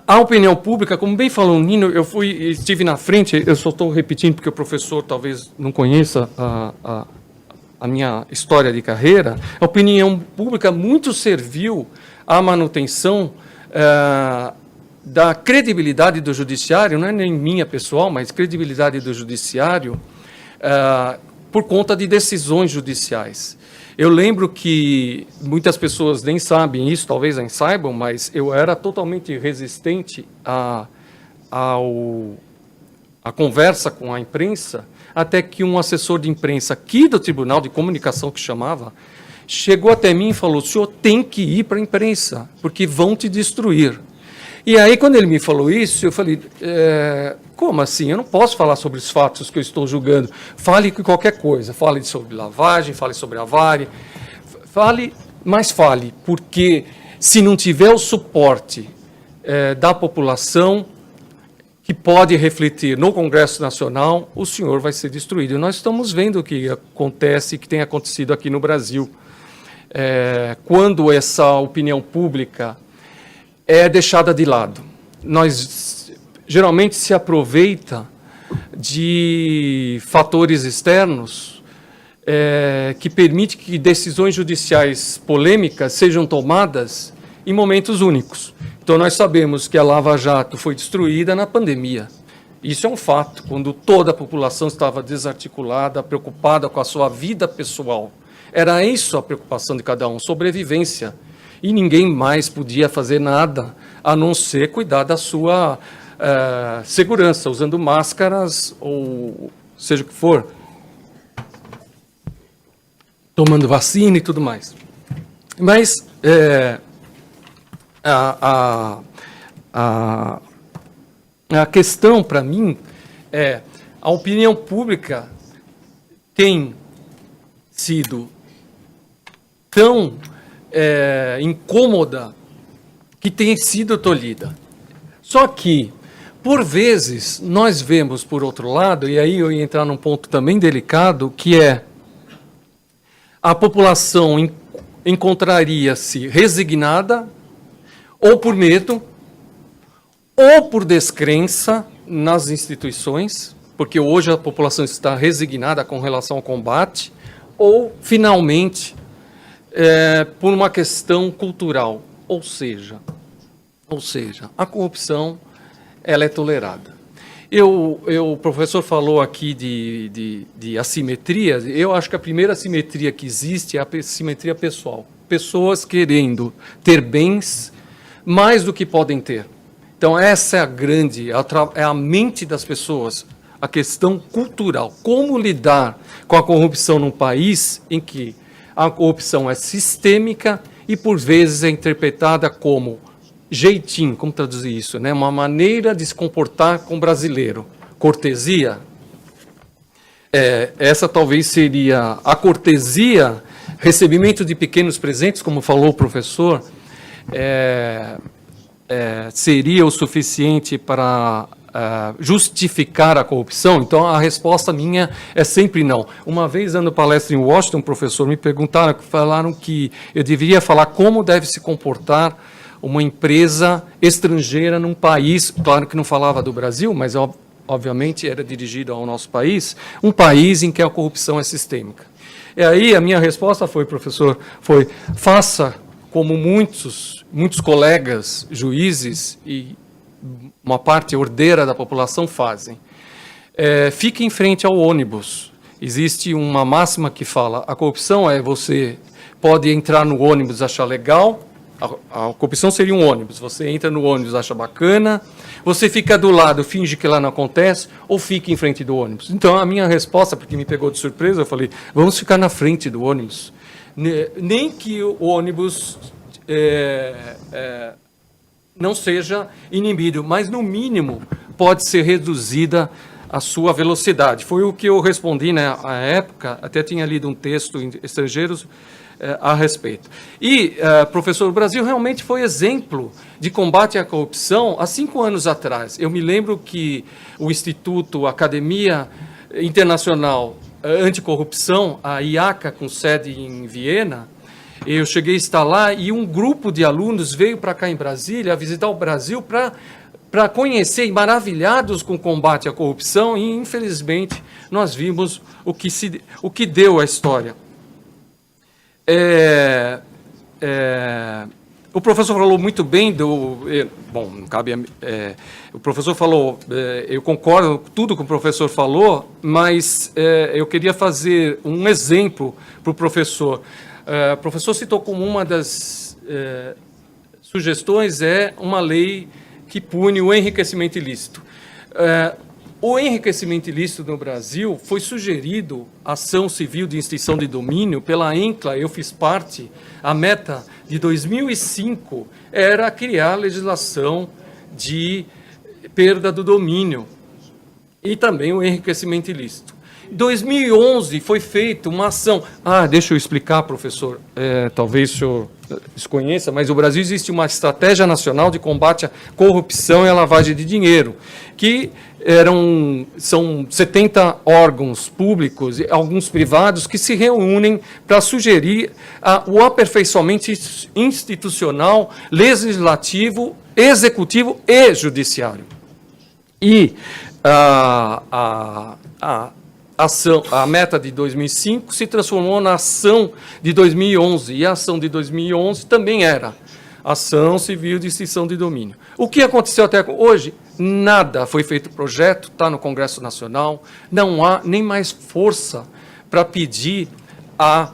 a opinião pública, como bem falou o Nino, estive na frente, eu só estou repetindo porque o professor talvez não conheça a minha história de carreira, a opinião pública muito serviu à manutenção da credibilidade do judiciário, não é nem minha pessoal, mas credibilidade do judiciário, por conta de decisões judiciais. Eu lembro que muitas pessoas nem sabem isso, talvez nem saibam, mas eu era totalmente resistente à conversa com a imprensa, até que um assessor de imprensa aqui do Tribunal de Comunicação, que chamava, chegou até mim e falou: o senhor tem que ir para a imprensa, porque vão te destruir. E aí, quando ele me falou isso, eu falei, como assim? Eu não posso falar sobre os fatos que eu estou julgando. Fale qualquer coisa. Fale sobre lavagem, fale sobre avária. Mas fale, porque se não tiver o suporte da população, que pode refletir no Congresso Nacional, o senhor vai ser destruído. E nós estamos vendo o que acontece, que tem acontecido aqui no Brasil. Quando essa opinião pública é deixada de lado. Nós geralmente se aproveita de fatores externos que permitem que decisões judiciais polêmicas sejam tomadas em momentos únicos. Então, nós sabemos que a Lava Jato foi destruída na pandemia. Isso é um fato, quando toda a população estava desarticulada, preocupada com a sua vida pessoal. Era isso a preocupação de cada um, sobrevivência. E ninguém mais podia fazer nada, a não ser cuidar da sua segurança, usando máscaras ou seja o que for, tomando vacina e tudo mais. Mas a questão, para mim, é a opinião pública tem sido tão incômoda que tem sido tolhida. Só que, por vezes, nós vemos, por outro lado, e aí eu ia entrar num ponto também delicado, que é a população encontraria-se resignada, ou por medo, ou por descrença nas instituições, porque hoje a população está resignada com relação ao combate, ou, finalmente, por uma questão cultural, ou seja, a corrupção ela é tolerada. O professor falou aqui de assimetria. Eu acho que a primeira assimetria que existe é a assimetria pessoal. Pessoas querendo ter bens mais do que podem ter. Então, essa é a mente das pessoas, a questão cultural. Como lidar com a corrupção num país em que a corrupção é sistêmica e, por vezes, é interpretada como jeitinho, como traduzir isso, né? Uma maneira de se comportar com o brasileiro. Cortesia. Essa talvez seria a cortesia, recebimento de pequenos presentes, como falou o professor, seria o suficiente para justificar a corrupção? Então, a resposta minha é sempre não. Uma vez, dando palestra em Washington, um professor me falaram que eu deveria falar como deve se comportar uma empresa estrangeira num país, claro que não falava do Brasil, mas obviamente era dirigido ao nosso país, um país em que a corrupção é sistêmica. E aí a minha resposta foi, professor, faça como muitos colegas juízes e uma parte ordeira da população fazem. Fique em frente ao ônibus. Existe uma máxima que fala, a corrupção você pode entrar no ônibus e achar legal. A corrupção seria um ônibus. Você entra no ônibus, acha bacana, você fica do lado, finge que lá não acontece, ou fica em frente do ônibus. Então, a minha resposta, porque me pegou de surpresa, eu falei, vamos ficar na frente do ônibus. Nem que o ônibus não seja inibido, mas, no mínimo, pode ser reduzida a sua velocidade. Foi o que eu respondi na época, até tinha lido um texto em estrangeiros, a respeito. E, professor, o Brasil realmente foi exemplo de combate à corrupção há 5 anos atrás. Eu me lembro que o Instituto, a Academia Internacional Anticorrupção, a IACA, com sede em Viena, eu cheguei a estar lá e um grupo de alunos veio para cá em Brasília, a visitar o Brasil para conhecer, e maravilhados com o combate à corrupção, e, infelizmente, nós vimos o que deu a história. o professor falou muito bem bom, não cabe, o professor falou, eu concordo com tudo que o professor falou, mas eu queria fazer um exemplo para o professor. O professor citou como uma das sugestões uma lei que pune o enriquecimento ilícito. O enriquecimento ilícito no Brasil foi sugerido ação civil de extinção de domínio pela ENCLA, eu fiz parte. A meta de 2005 era criar legislação de perda do domínio e também o enriquecimento ilícito. Em 2011 foi feita uma ação... deixa eu explicar, professor, talvez o senhor desconheça, mas no Brasil existe uma estratégia nacional de combate à corrupção e à lavagem de dinheiro, que são 70 órgãos públicos e alguns privados que se reúnem para sugerir o aperfeiçoamento institucional, legislativo, executivo e judiciário. E a meta de 2005 se transformou na ação de 2011, e a ação de 2011 também era ação civil de extinção de domínio. O que aconteceu até hoje? Nada foi feito projeto, está no Congresso Nacional, não há nem mais força para pedir a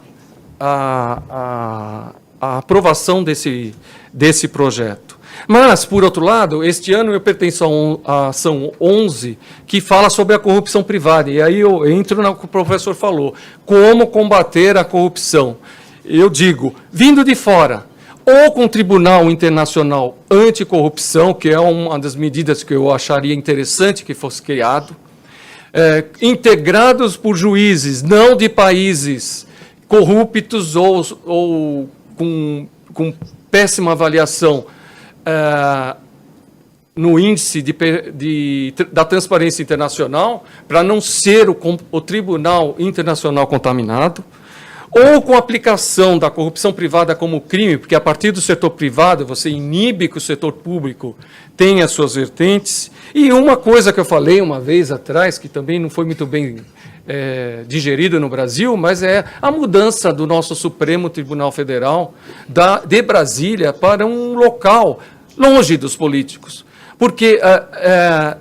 aprovação desse projeto. Mas, por outro lado, este ano eu pertenço à ação 11, que fala sobre a corrupção privada. E aí eu entro no que o professor falou. Como combater a corrupção? Eu digo, vindo de fora, ou com o Tribunal Internacional Anticorrupção, que é uma das medidas que eu acharia interessante que fosse criado, integrados por juízes não de países corruptos ou com péssima avaliação no índice da transparência internacional, para não ser o Tribunal Internacional contaminado, ou com a aplicação da corrupção privada como crime, porque a partir do setor privado você inibe que o setor público tenha as suas vertentes. E uma coisa que eu falei uma vez atrás, que também não foi muito bem digerida no Brasil, mas é a mudança do nosso Supremo Tribunal Federal de Brasília para um local longe dos políticos. Porque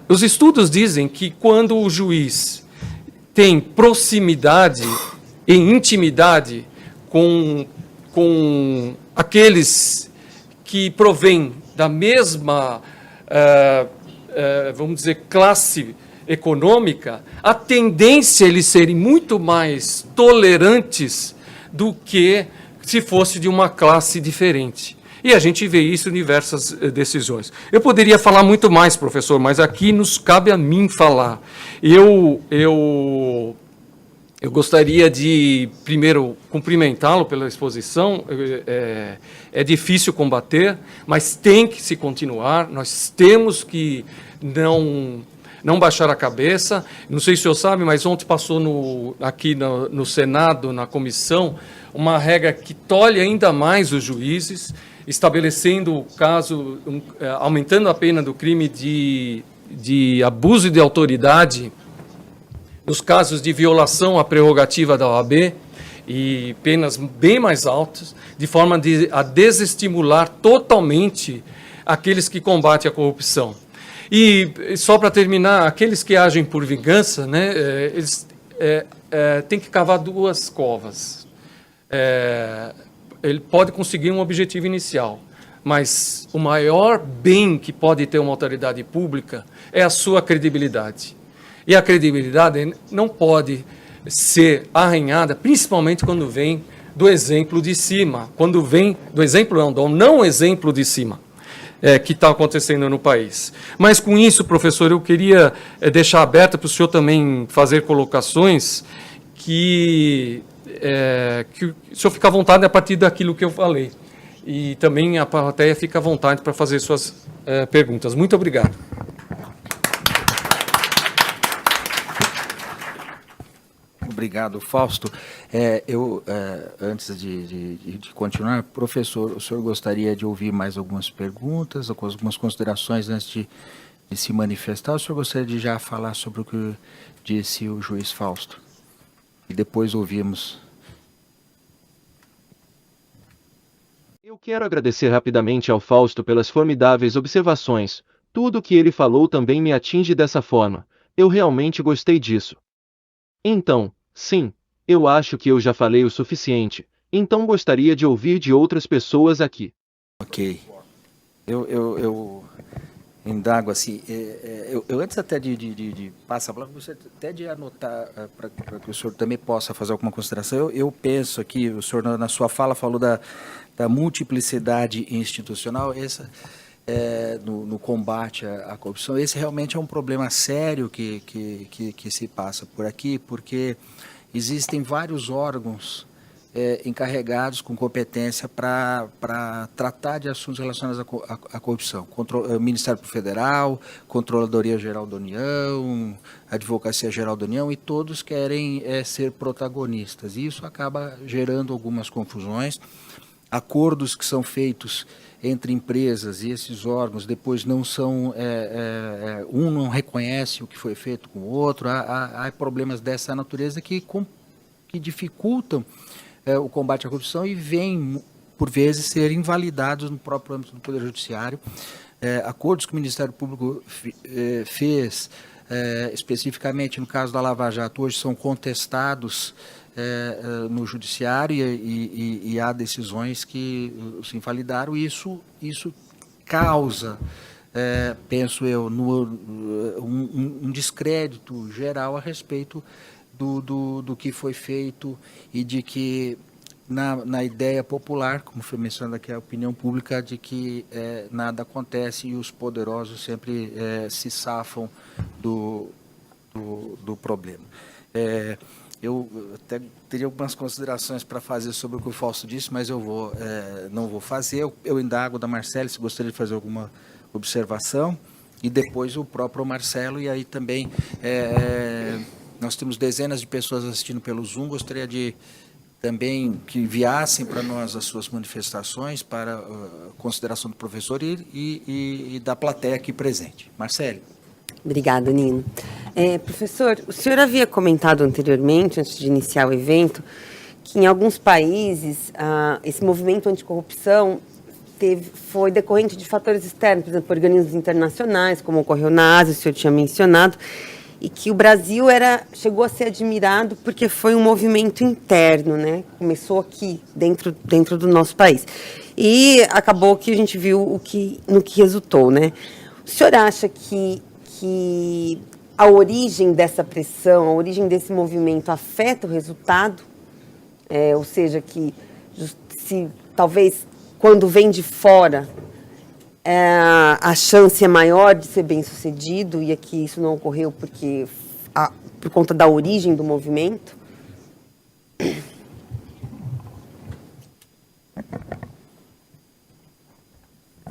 os estudos dizem que quando o juiz tem proximidade e intimidade com aqueles que provêm da mesma, vamos dizer, classe econômica, a tendência é eles serem muito mais tolerantes do que se fosse de uma classe diferente. E a gente vê isso em diversas decisões. Eu poderia falar muito mais, professor, mas aqui nos cabe a mim falar. Eu gostaria de, primeiro, cumprimentá-lo pela exposição. É difícil combater, mas tem que se continuar. Nós temos que não baixar a cabeça. Não sei se o senhor sabe, mas ontem passou aqui no Senado, na comissão, uma regra que tolhe ainda mais os juízes, estabelecendo o caso, aumentando a pena do crime de abuso de autoridade nos casos de violação à prerrogativa da OAB, e penas bem mais altas, de forma a desestimular totalmente aqueles que combatem a corrupção. E, só para terminar, aqueles que agem por vingança, né, eles têm que cavar duas covas. Ele pode conseguir um objetivo inicial, mas o maior bem que pode ter uma autoridade pública é a sua credibilidade. E a credibilidade não pode ser arranhada, principalmente quando vem do exemplo de cima, quando vem do exemplo não exemplo de cima, que está acontecendo no país. Mas com isso, professor, eu queria deixar aberto para o senhor também fazer colocações que o senhor fica à vontade a partir daquilo que eu falei. E também a plateia fica à vontade para fazer suas perguntas. Muito obrigado. Obrigado, Fausto. Antes de continuar, professor, o senhor gostaria de ouvir mais algumas perguntas, algumas considerações antes de se manifestar? O senhor gostaria de já falar sobre o que disse o juiz Fausto? E depois ouvimos. Eu quero agradecer rapidamente ao Fausto pelas formidáveis observações. Tudo o que ele falou também me atinge dessa forma. Eu realmente gostei disso. Então, sim, eu acho que eu já falei o suficiente, então gostaria de ouvir de outras pessoas aqui. Ok. Eu indago assim, eu antes até de passar a palavra, gostaria até de anotar, para que o senhor também possa fazer alguma consideração. Eu penso aqui, o senhor na sua fala falou da multiplicidade institucional, essa, no combate à corrupção, esse realmente é um problema sério que se passa por aqui, porque existem vários órgãos encarregados com competência para tratar de assuntos relacionados à corrupção. Ministério Federal, Controladoria Geral da União, Advocacia Geral da União, e todos querem ser protagonistas. E isso acaba gerando algumas confusões. Acordos que são feitos entre empresas e esses órgãos depois não são, um não reconhece o que foi feito com o outro, há problemas dessa natureza que dificultam o combate à corrupção e vêm, por vezes, ser invalidados no próprio âmbito do Poder Judiciário. Acordos que o Ministério Público fez, especificamente no caso da Lava Jato, hoje são contestados no Judiciário e há decisões que se invalidaram, e isso causa, penso eu, um descrédito geral a respeito do que foi feito e de que, na ideia popular, como foi mencionado aqui, a opinião pública, de que nada acontece e os poderosos sempre se safam do problema. Eu até teria algumas considerações para fazer sobre o que o Fausto disse, mas não vou fazer. Eu indago da Marcele se gostaria de fazer alguma observação, e depois o próprio Marcelo, e aí também nós temos dezenas de pessoas assistindo pelo Zoom, gostaria de também que enviassem para nós as suas manifestações para consideração do professor e da plateia aqui presente. Marcele. Obrigada, Nino. Professor, o senhor havia comentado anteriormente, antes de iniciar o evento, que em alguns países esse movimento anticorrupção foi decorrente de fatores externos, por exemplo, organismos internacionais, como ocorreu na Ásia, o senhor tinha mencionado, e que o Brasil chegou a ser admirado porque foi um movimento interno, né? Começou aqui, dentro do nosso país. E acabou que a gente viu no que resultou, né? O senhor acha que a origem dessa pressão, a origem desse movimento afeta o resultado? Ou seja, que se talvez quando vem de fora a chance é maior de ser bem-sucedido, e aqui isso não ocorreu por conta da origem do movimento?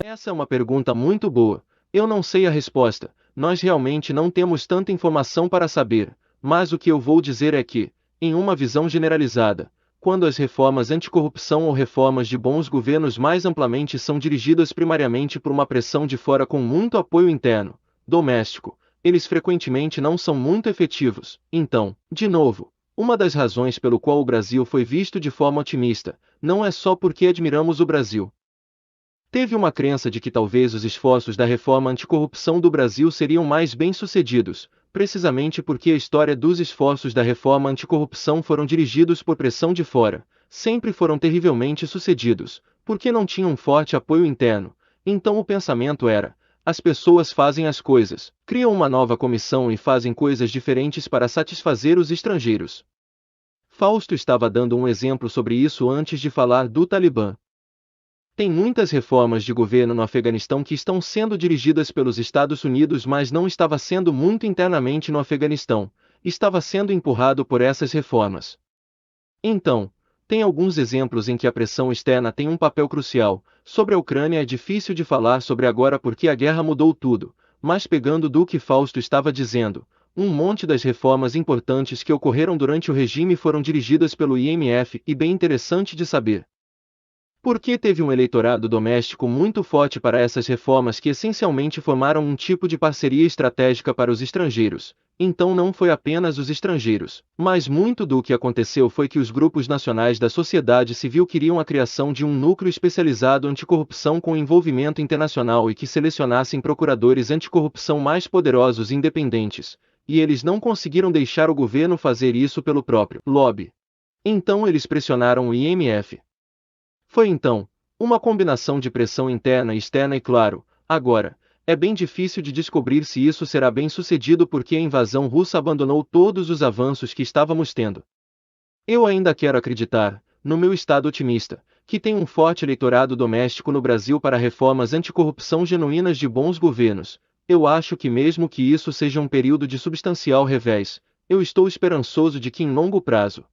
Essa é uma pergunta muito boa. Eu não sei a resposta. Nós realmente não temos tanta informação para saber, mas o que eu vou dizer é que, em uma visão generalizada, quando as reformas anticorrupção ou reformas de bons governos mais amplamente são dirigidas primariamente por uma pressão de fora com muito apoio interno, doméstico, eles frequentemente não são muito efetivos. Então, de novo, uma das razões pelo qual o Brasil foi visto de forma otimista, não é só porque admiramos o Brasil. Teve uma crença de que talvez os esforços da reforma anticorrupção do Brasil seriam mais bem-sucedidos, precisamente porque a história dos esforços da reforma anticorrupção foram dirigidos por pressão de fora, sempre foram terrivelmente sucedidos, porque não tinham um forte apoio interno. Então o pensamento era: as pessoas fazem as coisas, criam uma nova comissão e fazem coisas diferentes para satisfazer os estrangeiros. Fausto estava dando um exemplo sobre isso antes de falar do Talibã. Tem muitas reformas de governo no Afeganistão que estão sendo dirigidas pelos Estados Unidos, mas não estava sendo muito internamente no Afeganistão, estava sendo empurrado por essas reformas. Então, tem alguns exemplos em que a pressão externa tem um papel crucial. Sobre a Ucrânia é difícil de falar sobre agora porque a guerra mudou tudo, mas pegando do que Fausto estava dizendo, um monte das reformas importantes que ocorreram durante o regime foram dirigidas pelo IMF, e bem interessante de saber. Porque teve um eleitorado doméstico muito forte para essas reformas que essencialmente formaram um tipo de parceria estratégica para os estrangeiros. Então não foi apenas os estrangeiros, mas muito do que aconteceu foi que os grupos nacionais da sociedade civil queriam a criação de um núcleo especializado anticorrupção com envolvimento internacional e que selecionassem procuradores anticorrupção mais poderosos e independentes, e eles não conseguiram deixar o governo fazer isso pelo próprio lobby. Então eles pressionaram o IMF. Foi então uma combinação de pressão interna e externa e claro, agora, é bem difícil de descobrir se isso será bem sucedido porque a invasão russa abandonou todos os avanços que estávamos tendo. Eu ainda quero acreditar, no meu estado otimista, que tem um forte eleitorado doméstico no Brasil para reformas anticorrupção genuínas de bons governos. Eu acho que mesmo que isso seja um período de substancial revés, eu estou esperançoso de que em longo prazo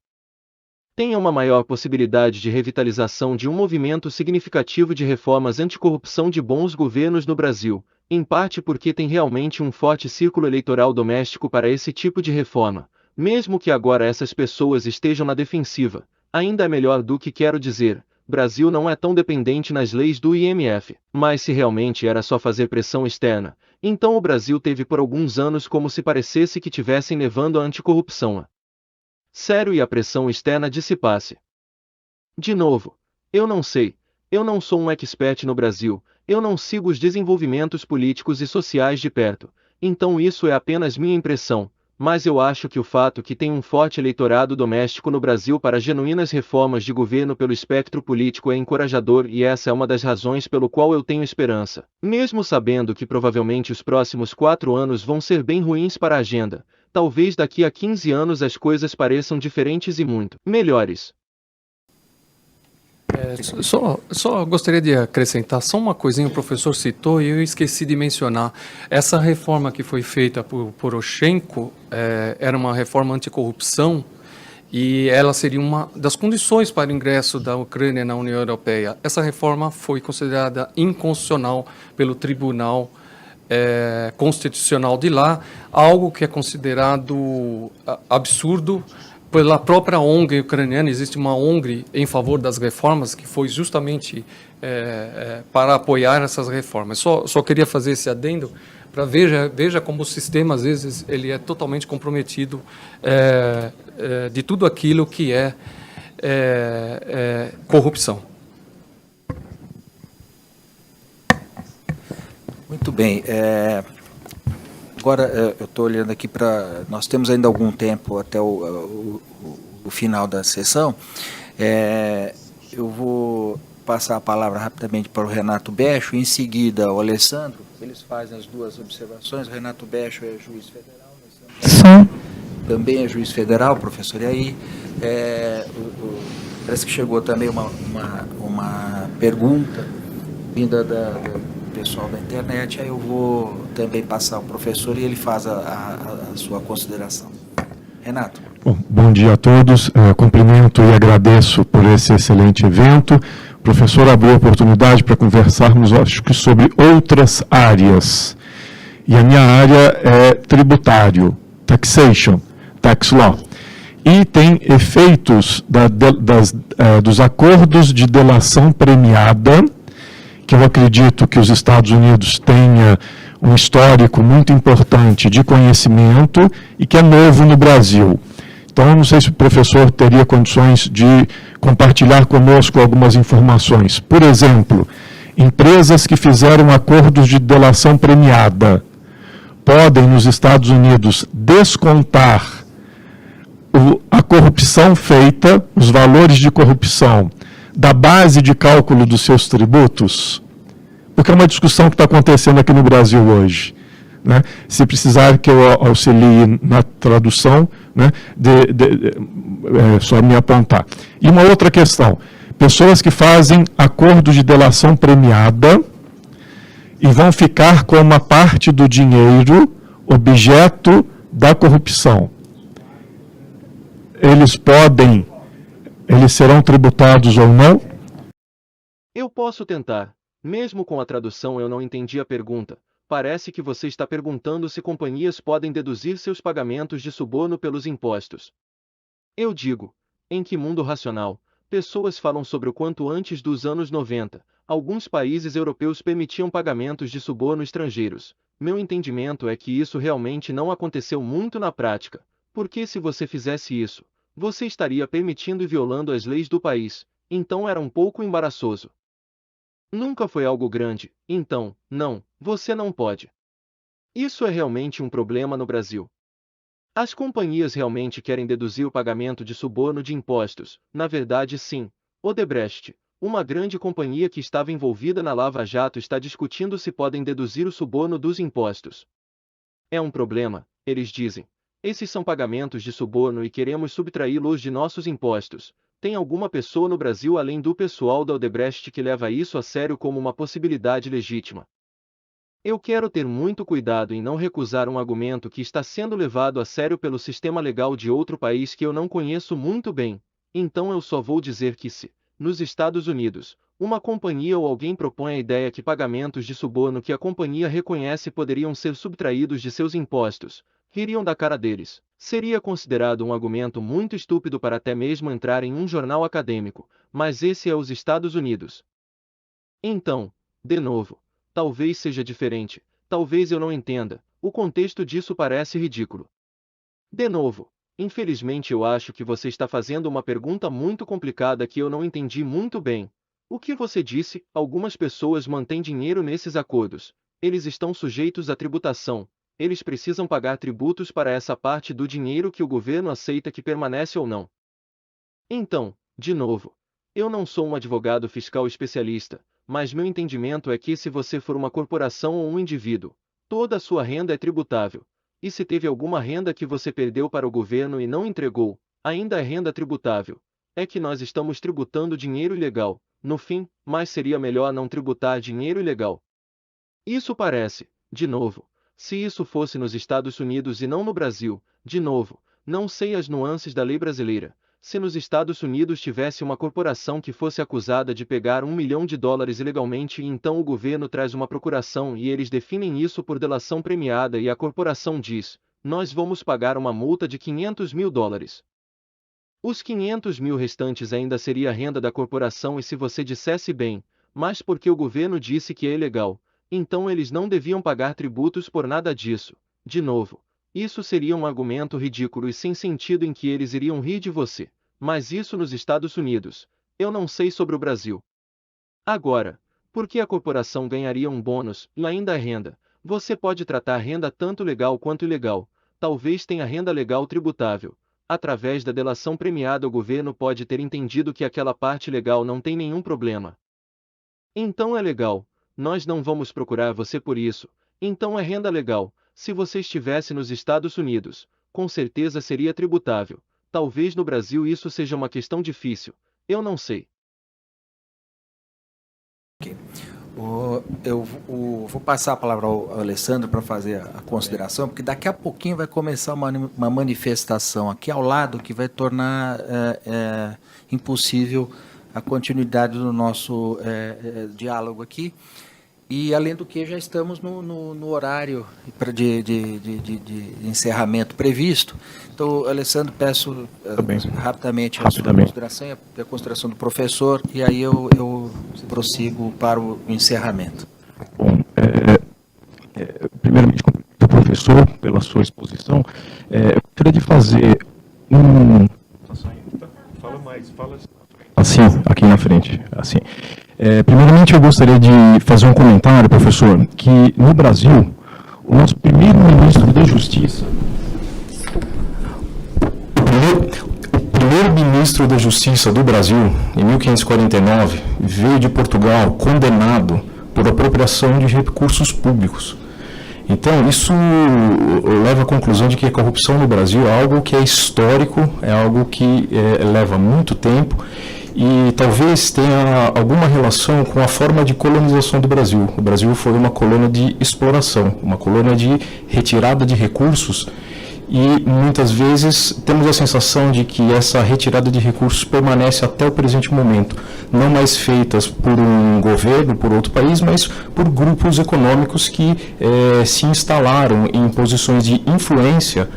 tenha uma maior possibilidade de revitalização de um movimento significativo de reformas anticorrupção de bons governos no Brasil, em parte porque tem realmente um forte círculo eleitoral doméstico para esse tipo de reforma. Mesmo que agora essas pessoas estejam na defensiva, ainda é melhor do que quero dizer, Brasil não é tão dependente nas leis do IMF, mas se realmente era só fazer pressão externa, então o Brasil teve por alguns anos como se parecesse que tivessem levando a anticorrupção a sério e a pressão externa dissipasse. De novo, eu não sei, eu não sou um expert no Brasil, eu não sigo os desenvolvimentos políticos e sociais de perto, então isso é apenas minha impressão, mas eu acho que o fato que tem um forte eleitorado doméstico no Brasil para genuínas reformas de governo pelo espectro político é encorajador e essa é uma das razões pelo qual eu tenho esperança, mesmo sabendo que provavelmente os próximos 4 anos vão ser bem ruins para a agenda. Talvez daqui a 15 anos as coisas pareçam diferentes e muito melhores. Só gostaria de acrescentar só uma coisinha, o professor citou e eu esqueci de mencionar. Essa reforma que foi feita por Poroshenko era uma reforma anticorrupção e ela seria uma das condições para o ingresso da Ucrânia na União Europeia. Essa reforma foi considerada inconstitucional pelo Tribunal Constitucional de lá, algo que é considerado absurdo pela própria ONG ucraniana. Existe uma ONG em favor das reformas que foi justamente para apoiar essas reformas. Só queria fazer esse adendo para veja como o sistema às vezes ele é totalmente comprometido de tudo aquilo que é corrupção. Muito bem. Agora, eu estou olhando aqui para... Nós temos ainda algum tempo até o final da sessão. Eu vou passar a palavra rapidamente para o Renato Becho, em seguida o Alessandro. Eles fazem as duas observações. O Renato Becho é juiz federal. Sim. Também é juiz federal, professor. E aí, parece que chegou também uma pergunta vinda do pessoal da internet, aí eu vou também passar ao professor e ele faz a sua consideração. Renato. Bom dia a todos, cumprimento e agradeço por esse excelente evento. O professor abriu a oportunidade para conversarmos, acho que sobre outras áreas. E a minha área é tributário, taxation, tax law. E tem efeitos dos acordos de delação premiada, que eu acredito que os Estados Unidos tenha um histórico muito importante de conhecimento e que é novo no Brasil. Então, eu não sei se o professor teria condições de compartilhar conosco algumas informações. Por exemplo, empresas que fizeram acordos de delação premiada podem, nos Estados Unidos, descontar a corrupção feita, os valores de corrupção, da base de cálculo dos seus tributos, porque é uma discussão que está acontecendo aqui no Brasil hoje. Né? Se precisar que eu auxilie na tradução, né, só me apontar. E uma outra questão, pessoas que fazem acordo de delação premiada e vão ficar com uma parte do dinheiro objeto da corrupção. Eles serão tributados ou não? Eu posso tentar. Mesmo com a tradução eu não entendi a pergunta. Parece que você está perguntando se companhias podem deduzir seus pagamentos de suborno pelos impostos. Eu digo, em que mundo racional, pessoas falam sobre o quanto antes dos anos 90, alguns países europeus permitiam pagamentos de suborno estrangeiros. Meu entendimento é que isso realmente não aconteceu muito na prática, porque se você fizesse isso, você estaria permitindo e violando as leis do país, então era um pouco embaraçoso. Nunca foi algo grande, então, não, você não pode. Isso é realmente um problema no Brasil. As companhias realmente querem deduzir o pagamento de suborno de impostos, na verdade sim. Odebrecht, uma grande companhia que estava envolvida na Lava Jato, está discutindo se podem deduzir o suborno dos impostos. É um problema, eles dizem. Esses são pagamentos de suborno e queremos subtraí-los de nossos impostos. Tem alguma pessoa no Brasil além do pessoal da Odebrecht que leva isso a sério como uma possibilidade legítima? Eu quero ter muito cuidado em não recusar um argumento que está sendo levado a sério pelo sistema legal de outro país que eu não conheço muito bem, então eu só vou dizer que se, nos Estados Unidos, uma companhia ou alguém propõe a ideia que pagamentos de suborno que a companhia reconhece poderiam ser subtraídos de seus impostos, ririam da cara deles. Seria considerado um argumento muito estúpido para até mesmo entrar em um jornal acadêmico, mas esse é os Estados Unidos. Então, de novo, talvez seja diferente, talvez eu não entenda, o contexto disso parece ridículo. De novo, infelizmente eu acho que você está fazendo uma pergunta muito complicada que eu não entendi muito bem. O que você disse? Algumas pessoas mantêm dinheiro nesses acordos. Eles estão sujeitos à tributação. Eles precisam pagar tributos para essa parte do dinheiro que o governo aceita que permanece ou não. Então, de novo, eu não sou um advogado fiscal especialista, mas meu entendimento é que se você for uma corporação ou um indivíduo, toda a sua renda é tributável. E se teve alguma renda que você perdeu para o governo e não entregou, ainda é renda tributável. É que nós estamos tributando dinheiro ilegal, no fim, mas seria melhor não tributar dinheiro ilegal. Isso parece, de novo, se isso fosse nos Estados Unidos e não no Brasil, de novo, não sei as nuances da lei brasileira. Se nos Estados Unidos tivesse uma corporação que fosse acusada de pegar $1 milhão ilegalmente e então o governo traz uma procuração e eles definem isso por delação premiada e a corporação diz, nós vamos pagar uma multa de $500 mil. Os 500 mil restantes ainda seria a renda da corporação e se você dissesse bem, mas porque o governo disse que é ilegal, então eles não deviam pagar tributos por nada disso. De novo, isso seria um argumento ridículo e sem sentido em que eles iriam rir de você. Mas isso nos Estados Unidos. Eu não sei sobre o Brasil. Agora, por que a corporação ganharia um bônus e ainda é renda? Você pode tratar renda tanto legal quanto ilegal. Talvez tenha renda legal tributável. Através da delação premiada o governo pode ter entendido que aquela parte legal não tem nenhum problema. Então é legal. Nós não vamos procurar você por isso. Então é renda legal. Se você estivesse nos Estados Unidos, com certeza seria tributável. Talvez no Brasil isso seja uma questão difícil. Eu não sei. Okay. Eu vou passar a palavra ao Alessandro para fazer a consideração, porque daqui a pouquinho vai começar uma manifestação aqui ao lado que vai tornar impossível a continuidade do nosso diálogo aqui. E, além do que, já estamos no horário de encerramento previsto. Então, Alessandro, peço rapidamente a sua consideração e a consideração do professor, e aí eu prossigo para o encerramento. Bom, primeiramente, cumprimento o professor pela sua exposição. Eu gostaria de fazer Fala mais, fala assim, aqui na frente, assim. Primeiramente, eu gostaria de fazer um comentário, professor, que no Brasil, o nosso primeiro ministro da Justiça, o primeiro ministro da Justiça do Brasil, em 1549, veio de Portugal condenado por apropriação de recursos públicos. Então, isso leva à conclusão de que a corrupção no Brasil é algo que é histórico, é algo que leva muito tempo, e talvez tenha alguma relação com a forma de colonização do Brasil. O Brasil foi uma colônia de exploração, uma colônia de retirada de recursos, e muitas vezes temos a sensação de que essa retirada de recursos permanece até o presente momento, não mais feitas por um governo, por outro país, mas por grupos econômicos que se instalaram em posições de influência,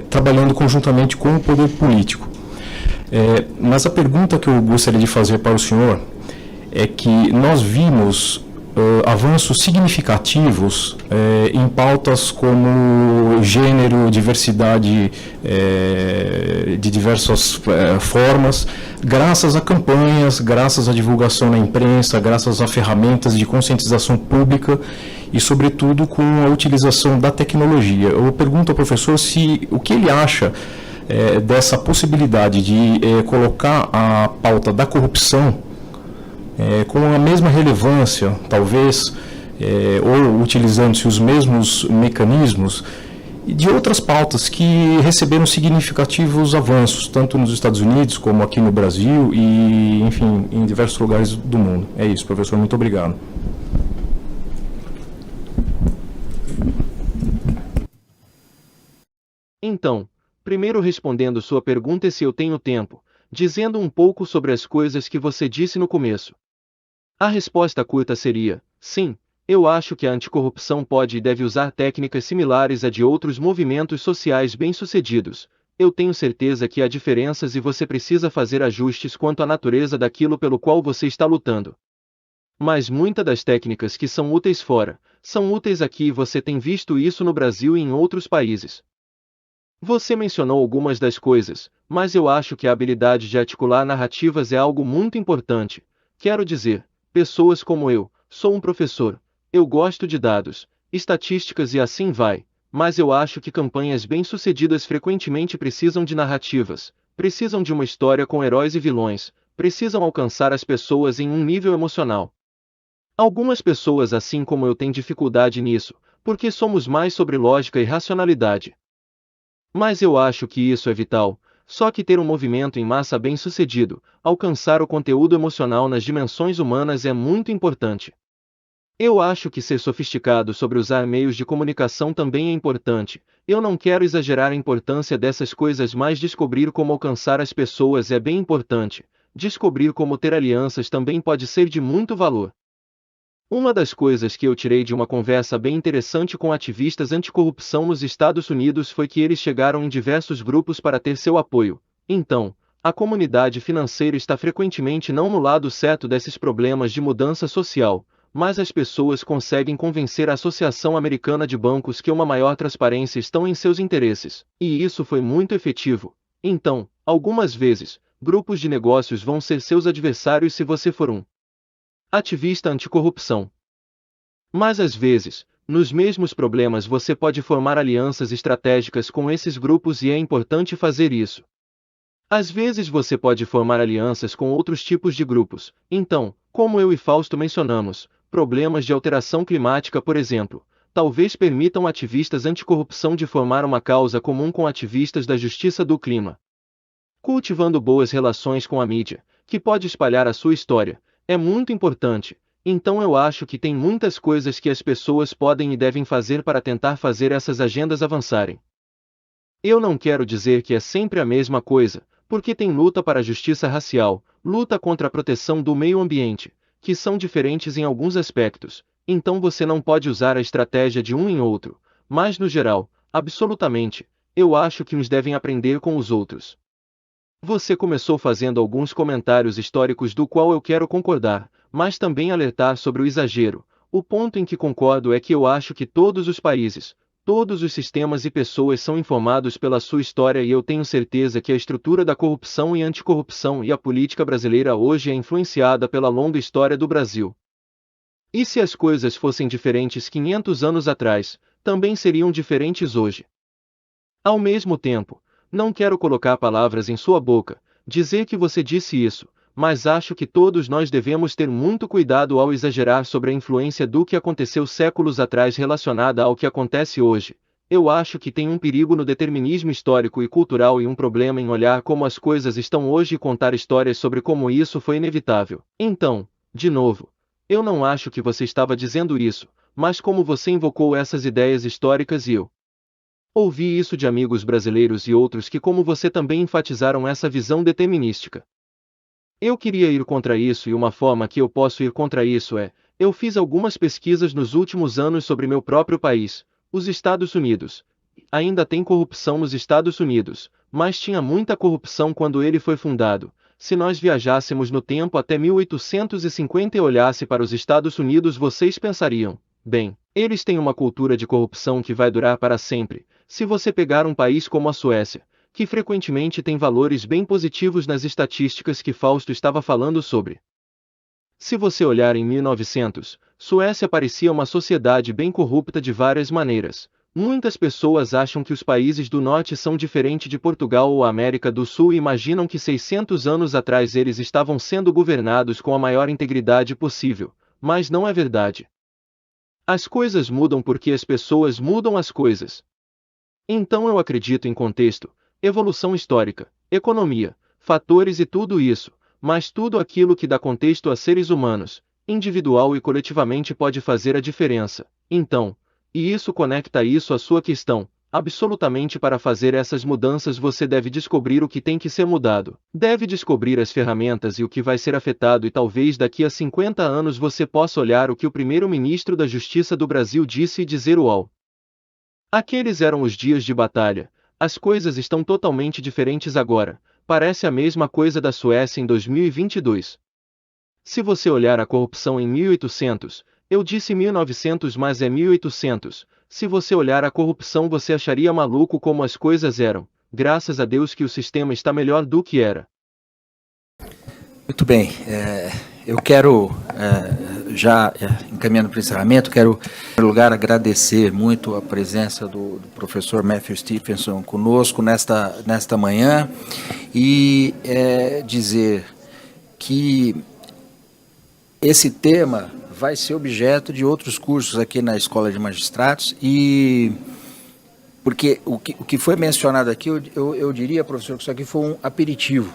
trabalhando conjuntamente com o poder político. Mas a pergunta que eu gostaria de fazer para o senhor é que nós vimos avanços significativos em pautas como gênero, diversidade de diversas formas, graças a campanhas, graças à divulgação na imprensa, graças a ferramentas de conscientização pública e, sobretudo, com a utilização da tecnologia. Eu pergunto ao professor o que ele acha dessa possibilidade de colocar a pauta da corrupção com a mesma relevância, talvez, ou utilizando-se os mesmos mecanismos, de outras pautas que receberam significativos avanços, tanto nos Estados Unidos como aqui no Brasil e, enfim, em diversos lugares do mundo. É isso, professor. Muito obrigado. Então, primeiro respondendo sua pergunta se eu tenho tempo, dizendo um pouco sobre as coisas que você disse no começo. A resposta curta seria, sim, eu acho que a anticorrupção pode e deve usar técnicas similares a de outros movimentos sociais bem-sucedidos. Eu tenho certeza que há diferenças e você precisa fazer ajustes quanto à natureza daquilo pelo qual você está lutando. Mas muitas das técnicas que são úteis fora, são úteis aqui e você tem visto isso no Brasil e em outros países. Você mencionou algumas das coisas, mas eu acho que a habilidade de articular narrativas é algo muito importante. Quero dizer, pessoas como eu, sou um professor, eu gosto de dados, estatísticas e assim vai, mas eu acho que campanhas bem-sucedidas frequentemente precisam de narrativas, precisam de uma história com heróis e vilões, precisam alcançar as pessoas em um nível emocional. Algumas pessoas, assim como eu, têm dificuldade nisso, porque somos mais sobre lógica e racionalidade. Mas eu acho que isso é vital, só que ter um movimento em massa bem-sucedido, alcançar o conteúdo emocional nas dimensões humanas é muito importante. Eu acho que ser sofisticado sobre usar meios de comunicação também é importante. Eu não quero exagerar a importância dessas coisas, mas descobrir como alcançar as pessoas é bem importante. Descobrir como ter alianças também pode ser de muito valor. Uma das coisas que eu tirei de uma conversa bem interessante com ativistas anticorrupção nos Estados Unidos foi que eles chegaram em diversos grupos para ter seu apoio. Então, a comunidade financeira está frequentemente não no lado certo desses problemas de mudança social, mas as pessoas conseguem convencer a Associação Americana de Bancos que uma maior transparência estão em seus interesses, e isso foi muito efetivo. Então, algumas vezes, grupos de negócios vão ser seus adversários se você for um ativista anticorrupção. Mas às vezes, nos mesmos problemas você pode formar alianças estratégicas com esses grupos e é importante fazer isso. Às vezes você pode formar alianças com outros tipos de grupos. Então, como eu e Fausto mencionamos, problemas de alteração climática, por exemplo, talvez permitam ativistas anticorrupção de formar uma causa comum com ativistas da justiça do clima. Cultivando boas relações com a mídia, que pode espalhar a sua história, é muito importante. Então eu acho que tem muitas coisas que as pessoas podem e devem fazer para tentar fazer essas agendas avançarem. Eu não quero dizer que é sempre a mesma coisa, porque tem luta para a justiça racial, luta contra a proteção do meio ambiente, que são diferentes em alguns aspectos, então você não pode usar a estratégia de um em outro, mas no geral, absolutamente, eu acho que uns devem aprender com os outros. Você começou fazendo alguns comentários históricos do qual eu quero concordar, mas também alertar sobre o exagero. O ponto em que concordo é que eu acho que todos os países, todos os sistemas e pessoas são informados pela sua história e eu tenho certeza que a estrutura da corrupção e anticorrupção e a política brasileira hoje é influenciada pela longa história do Brasil. E se as coisas fossem diferentes 500 anos atrás, também seriam diferentes hoje. Ao mesmo tempo, não quero colocar palavras em sua boca, dizer que você disse isso, mas acho que todos nós devemos ter muito cuidado ao exagerar sobre a influência do que aconteceu séculos atrás relacionada ao que acontece hoje. Eu acho que tem um perigo no determinismo histórico e cultural e um problema em olhar como as coisas estão hoje e contar histórias sobre como isso foi inevitável. Então, de novo, eu não acho que você estava dizendo isso, mas como você invocou essas ideias históricas e eu ouvi isso de amigos brasileiros e outros que, como você, também enfatizaram essa visão determinística. Eu queria ir contra isso e uma forma que eu posso ir contra isso é, eu fiz algumas pesquisas nos últimos anos sobre meu próprio país, os Estados Unidos. Ainda tem corrupção nos Estados Unidos, mas tinha muita corrupção quando ele foi fundado. se nós viajássemos no tempo até 1850 e olhasse para os Estados Unidos, vocês pensariam, bem, eles têm uma cultura de corrupção que vai durar para sempre. Se você pegar um país como a Suécia, que frequentemente tem valores bem positivos nas estatísticas que Fausto estava falando sobre. Se você olhar em 1900, Suécia parecia uma sociedade bem corrupta de várias maneiras. Muitas pessoas acham que os países do norte são diferentes de Portugal ou América do Sul e imaginam que 600 anos atrás eles estavam sendo governados com a maior integridade possível, mas não é verdade. As coisas mudam porque as pessoas mudam as coisas. Então eu acredito em contexto, evolução histórica, economia, fatores e tudo isso, mas tudo aquilo que dá contexto a seres humanos, individual e coletivamente pode fazer a diferença. Então, e isso conecta isso à sua questão, absolutamente para fazer essas mudanças você deve descobrir o que tem que ser mudado. Deve descobrir as ferramentas e o que vai ser afetado e talvez daqui a 50 anos você possa olhar o que o primeiro-ministro da Justiça do Brasil disse e dizer uau. Aqueles eram os dias de batalha. As coisas estão totalmente diferentes agora. Parece a mesma coisa da Suécia em 2022. Se você olhar a corrupção em 1800, eu disse 1900, mas é 1800. Se você olhar a corrupção, você acharia maluco como as coisas eram. Graças a Deus que o sistema está melhor do que era. Muito bem. Eu quero, já encaminhando para o encerramento, quero, em primeiro lugar, agradecer muito a presença do professor Matthew Stephenson conosco nesta manhã e dizer que esse tema vai ser objeto de outros cursos aqui na Escola de Magistrados e porque o que foi mencionado aqui, eu diria, professor, que isso aqui foi um aperitivo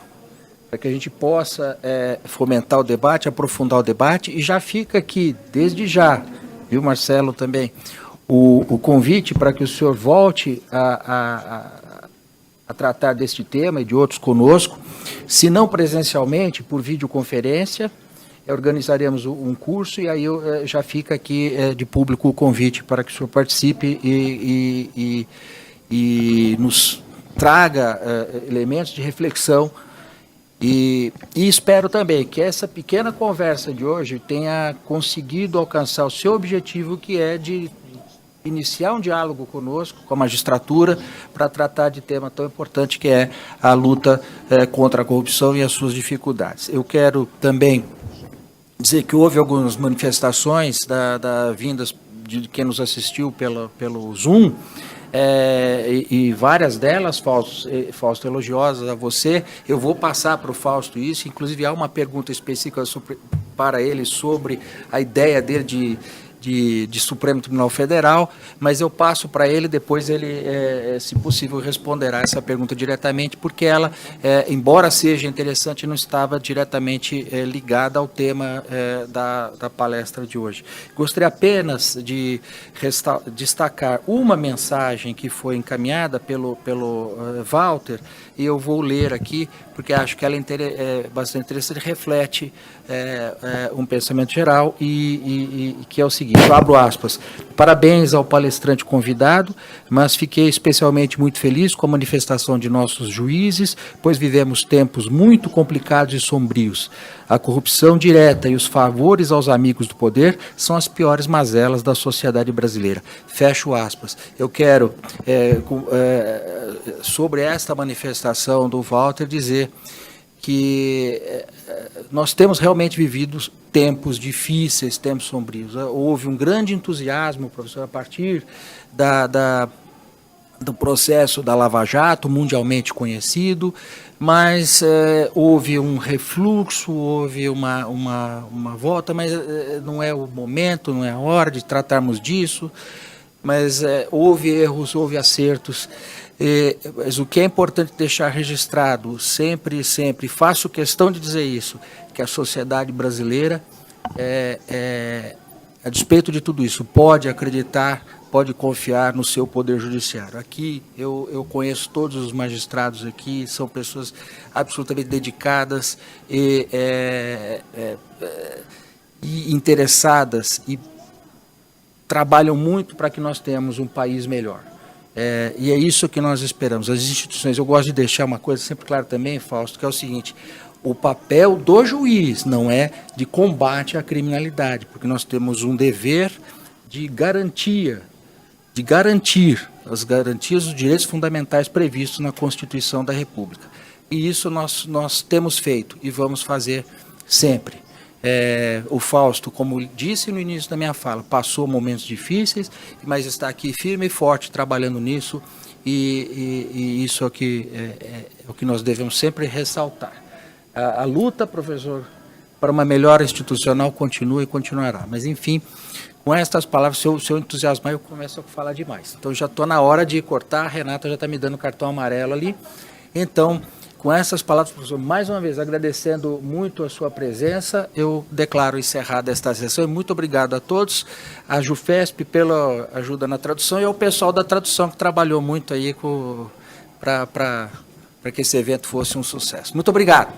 para que a gente possa fomentar o debate, aprofundar o debate, e já fica aqui, desde já, viu, Marcelo, também, o convite para que o senhor volte a tratar deste tema e de outros conosco, se não presencialmente, por videoconferência, organizaremos um curso, e aí já fica aqui de público o convite para que o senhor participe e nos traga elementos de reflexão. E espero também que essa pequena conversa de hoje tenha conseguido alcançar o seu objetivo, que é de iniciar um diálogo conosco, com a magistratura, para tratar de tema tão importante que é a luta contra a corrupção e as suas dificuldades. Eu quero também dizer que houve algumas manifestações da vindas de quem nos assistiu pelo Zoom, e várias delas, Fausto, elogiosas a você. Eu vou passar para o Fausto isso, inclusive há uma pergunta específica para ele sobre a ideia dele de Supremo Tribunal Federal, mas eu passo para ele, depois ele, se possível, responderá essa pergunta diretamente, porque ela, embora seja interessante, não estava diretamente ligada ao tema da palestra de hoje. Gostaria apenas de destacar uma mensagem que foi encaminhada pelo Walter, e eu vou ler aqui, porque acho que ela é bastante interessante, reflete um pensamento geral, e que é o seguinte, eu abro aspas: parabéns ao palestrante convidado, mas fiquei especialmente muito feliz com a manifestação de nossos juízes, pois vivemos tempos muito complicados e sombrios. A corrupção direta e os favores aos amigos do poder são as piores mazelas da sociedade brasileira. Fecho aspas. Eu quero, sobre esta manifestação do Walter, dizer que nós temos realmente vivido tempos difíceis, tempos sombrios. Houve um grande entusiasmo, professor, a partir do processo da Lava Jato, mundialmente conhecido, mas houve um refluxo, houve uma volta, mas não é o momento, não é a hora de tratarmos disso, mas houve erros, houve acertos. Mas o que é importante deixar registrado, sempre, faço questão de dizer isso, que a sociedade brasileira, a despeito de tudo isso, pode acreditar, pode confiar no seu poder judiciário. Aqui eu conheço todos os magistrados aqui, são pessoas absolutamente dedicadas e interessadas, e trabalham muito para que nós tenhamos um país melhor. E é isso que nós esperamos. As instituições, eu gosto de deixar uma coisa sempre clara também, Fausto, que é o seguinte: o papel do juiz, não é de combate à criminalidade, porque nós temos um dever de garantir as garantias dos direitos fundamentais previstos na Constituição da República. E isso nós temos feito e vamos fazer sempre. O Fausto, como disse no início da minha fala, passou momentos difíceis, mas está aqui firme e forte trabalhando nisso, e isso é o que nós devemos sempre ressaltar. A luta, professor, para uma melhora institucional continua e continuará. Mas, enfim, com estas palavras, se eu entusiasmar, eu começo a falar demais. Então, já estou na hora de cortar, a Renata já está me dando cartão amarelo ali. Então, com essas palavras, professor, mais uma vez, agradecendo muito a sua presença, eu declaro encerrada esta sessão. E muito obrigado a todos, a Jufesp pela ajuda na tradução e ao pessoal da tradução que trabalhou muito aí para que esse evento fosse um sucesso. Muito obrigado.